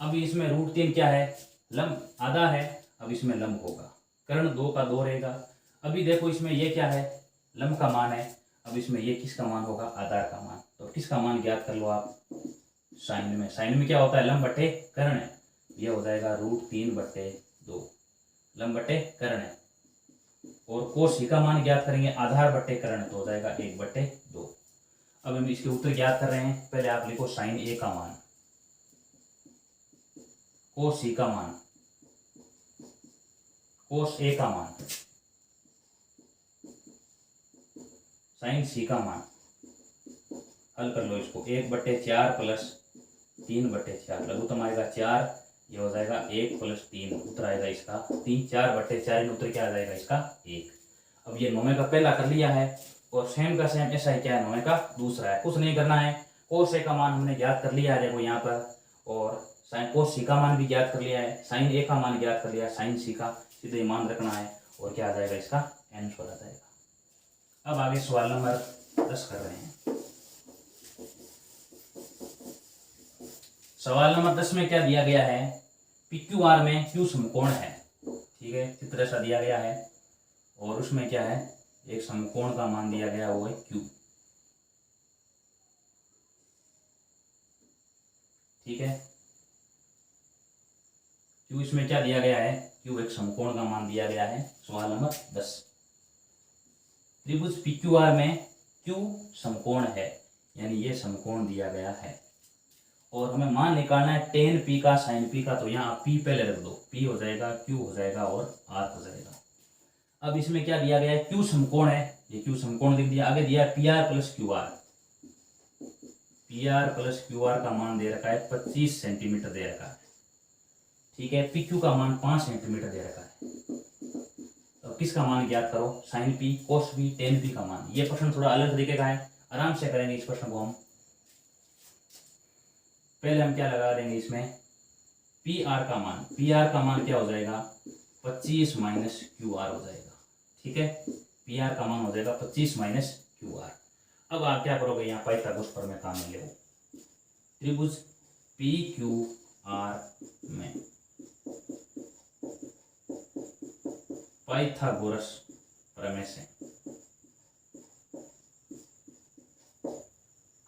अब इसमें √3 क्या है, लंब आधा है, अब इसमें लंब होगा, कर्ण 2 का 2 रहेगा। अभी देखो इसमें ये क्या है, लंब का मान है, अब इसमें ये किसका मान होगा, आधार का मान। तो किसका मान ज्ञात कर लो आप, साइन में। साइन में क्या होता है, लंब बटे कर्ण है, ये हो जाएगा √3/2, लंब बटे कर्ण है। और कोस सी का मान ज्ञात करेंगे, आधार बटे कर्ण, तो हो जाएगा 1/2। अब हम इसके उत्तर ज्ञात कर रहे हैं, पहले आप लिखो साइन ए का मान, कोस सी का मान, कोस ए का मान, साइन सी का मान। हल कर लो इसको, 1/4 प्लस 3/4, लघुत्तम आएगा 4, ये हो जाएगा 1 + 3, उत्तर आएगा इसका 3, 4/4 उत्तर क्या आ जाएगा इसका 1। अब ये 9 का पहला कर लिया है, और सेम का सेम ऐसा ही क्या है, 9 का दूसरा है, कुछ नहीं करना है। कोस ए का मान हमने ज्ञात कर लिया है देखो यहाँ पर, और साइन कोस सी का मान भी ज्ञात कर लिया है, साइन ए का मान ज्ञात कर लिया है, साइन सी का सीधे मान रखना है, और क्या आ जाएगा इसका आंसर आ जाएगा। अब आगे सवाल नंबर 10 कर रहे हैं। सवाल नंबर 10 में क्या दिया गया है, PQR में Q समकोण है। ठीक है, चित्र ऐसा दिया गया है, और उसमें क्या है, एक समकोण का मान दिया गया, वो है Q। ठीक है, Q इसमें क्या दिया गया है, Q एक समकोण का मान दिया गया है। सवाल नंबर 10, त्रिभुज PQR में Q समकोण है, यानी ये समकोण दिया गया है, और हमें मान निकालना है tan P का sin P का। तो यहाँ P पहले रख दो, P हो जाएगा, Q हो जाएगा और R हो जाएगा। अब इसमें क्या दिया गया है, Q समकोण है, ये Q समकोण लिख दिया। आगे दिया है PR + QR, PR + QR का मान दे रखा है 25 सेंटीमीटर दे रखा है। ठीक है, PQ का मान 5 सेंटीमीटर दे रखा है। तो किसका मान ज्ञात करो, sin P, cos P, tan P का मान। ये प्रश्न थोड़ा अलग तरीके का है, आराम से करेंगे इस प्रश्न को हम। पहले हम क्या लगा देंगे इसमें, PR का मान, PR का मान क्या हो जाएगा, 25 - QR हो जाएगा। ठीक है, PR का मान हो जाएगा 25 - QR। अब आप क्या करोगे, यहाँ पाइथागोरस प्रमेय काम में ले, त्रिभुज PQR में पाइथागोरस प्रमेय से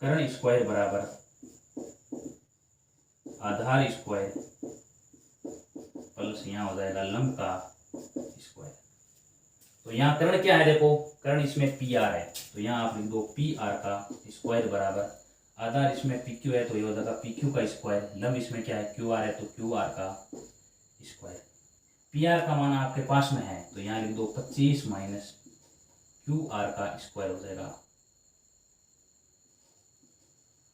कर्ण स्क्वायर बराबर आधार स्क्वायर प्लस यहाँ हो जाएगा लंब का स्क्वायर। तो यहाँ कर्ण क्या है, देखो कर्ण इसमें PR है, तो यहाँ आप लिख दो PR का स्क्वायर बराबर आधार इसमें PQ है, तो ये हो जाएगा PQ का स्क्वायर, लंब इसमें क्या है QR है, तो QR का स्क्वायर। PR का मान आपके पास में है, तो यहाँ लिख दो 25 - QR का स्क्वायर हो जाएगा,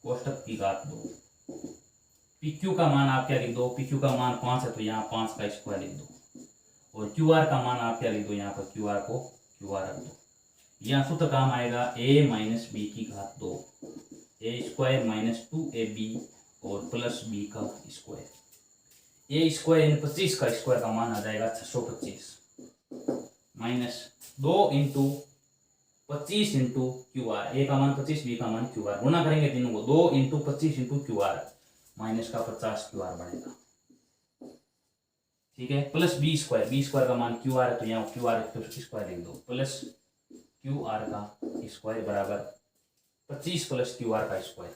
कोष्टक की घात 2। PQ का मान आप क्या लिख दो, PQ का मान 5 है, तो यहाँ 5 का स्क्वायर लिख दो, और QR का मान आप क्या लिख दो, यहाँ पर QR को QR रख दो। यहाँ सूत्र काम आएगा A - B की घात 2, A² - 2AB और प्लस B का स्क्वायर। A स्क्वायर यानी 25 का स्क्वायर का मान आ जाएगा 625, माइनस 2 × 25 × QR, A का मान 25, B का मान QR, गुणा करेंगे तीनों को, 2 × 25 × QR, माइनस का 50 QR बनेगा। ठीक है, प्लस B स्क्वायर का मान QR है, तो यहाँ QR स्क्वायर लिख दो, प्लस QR का स्क्वायर बराबर 25 + QR का स्क्वायर,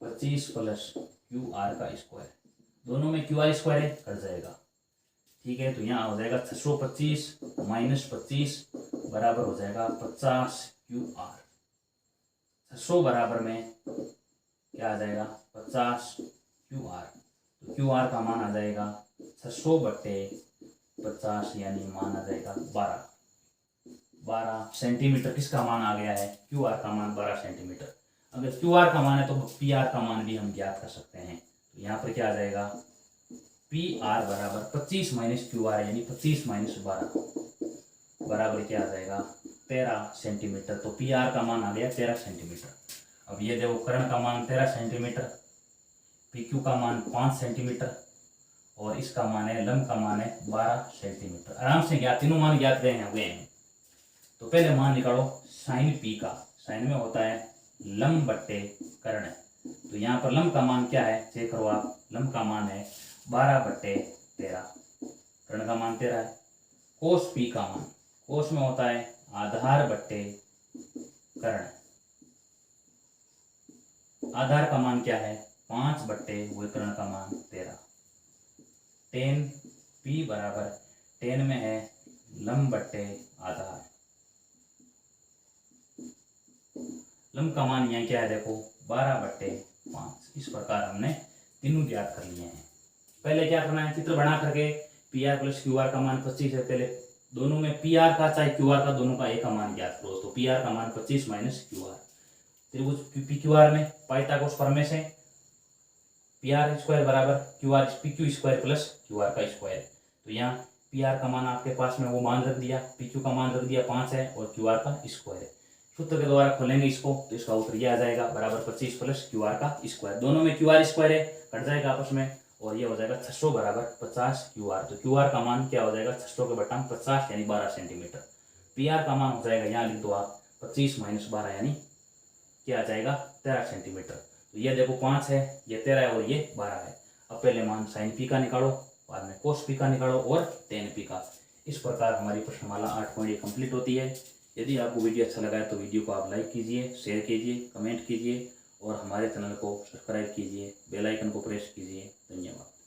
25 + QR का स्क्वायर, दोनों में QR स्क्वायर है, कट जाएगा। ठीक है। तो यहाँ हो जाएगा 625 माइनस 25 बराबर हो जाएगा 50 QR। 600 बराबर में क्या आ जाएगा 50 QR। तो QR का मान आ जाएगा 600 बट्टे 50 यानी मान आ जाएगा 12 सेंटीमीटर। किसका मान आ गया है QR का मान 12 सेंटीमीटर। अगर QR का मान है तो PR का मान भी हम ज्ञात कर सकते हैं। तो यहाँ पर क्या आ जाएगा PR बराबर 25 माइनस QR यानी 25 माइनस 12 बराबर क्या आ जाएगा 13 सेंटीमीटर। तो PR का मान आ गया 13 सेंटीमीटर। अब ये देखो कर्ण का मान 13 सेंटीमीटर, PQ का मान 5 सेंटीमीटर और इसका मान है लंब का मान है 12 सेंटीमीटर। आराम से ज्ञात, तीनों मान ज्ञात हुए हैं। तो पहले मान निकालो साइन P का। साइन में होता है लंब बट्टे कर्ण। तो यहाँ पर लंब का मान क्या है चेक करो आप। लंब का मान है 12 बट्टे 13, कर्ण का मान 13 है। कोस P का मान, कोस में होता है आधार बट्टे कर्ण। आधार का मान क्या है 5 बट्टे वही कर्ण का मान 13। टेन P बराबर, टेन में है लंब बट्टे आधार। लंब का मान यहाँ क्या है देखो 12 बट्टे 5। इस प्रकार हमने तीनों ज्ञात कर लिए हैं। पहले क्या करना है चित्र बना करके PR प्लस QR का मान 25 है। पहले दोनों में PR का चाहे QR का दोनों का एक का मान ज्ञात करो। तो PR का मान 25 माइनस QR। त्रिभुज PQR में पाइथागोरस प्रमेय से PR स्क्वायर बराबर PQ स्क्वायर प्लस QR का स्क्वायर। तो यहाँ PR का मान आपके पास में वो मान रख दिया, PQ का मान रख दिया 5 है और QR का स्क्वायर है। सूत्र के द्वारा खोलेंगे इसको तो इसका उत्तर यह आ जाएगा बराबर 25 प्लस QR का स्क्वायर। दोनों में QR स्क्वायर है, कट जाएगा आपस में और ये हो जाएगा 600 बराबर 50 QR। तो QR का मान क्या हो जाएगा 600 के बटा 50 यानी 12 सेंटीमीटर। PR का मान हो जाएगा यहाँ लिख दो आप 25 माइनस 12 यानी क्या आ जाएगा 13 सेंटीमीटर। तो ये देखो 5 है, ये 13 है और ये 12 है। अब पहले मान साइन P का निकालो, बाद में कोस P का निकालो और टेन P का। इस प्रकार हमारी प्रश्नमाला 8 पॉइंट कंप्लीट होती है। यदि आपको वीडियो अच्छा लगा है तो वीडियो को आप लाइक कीजिए, शेयर कीजिए, कमेंट कीजिए और हमारे चैनल को सब्सक्राइब कीजिए, बेल आइकन को प्रेस कीजिए। धन्यवाद।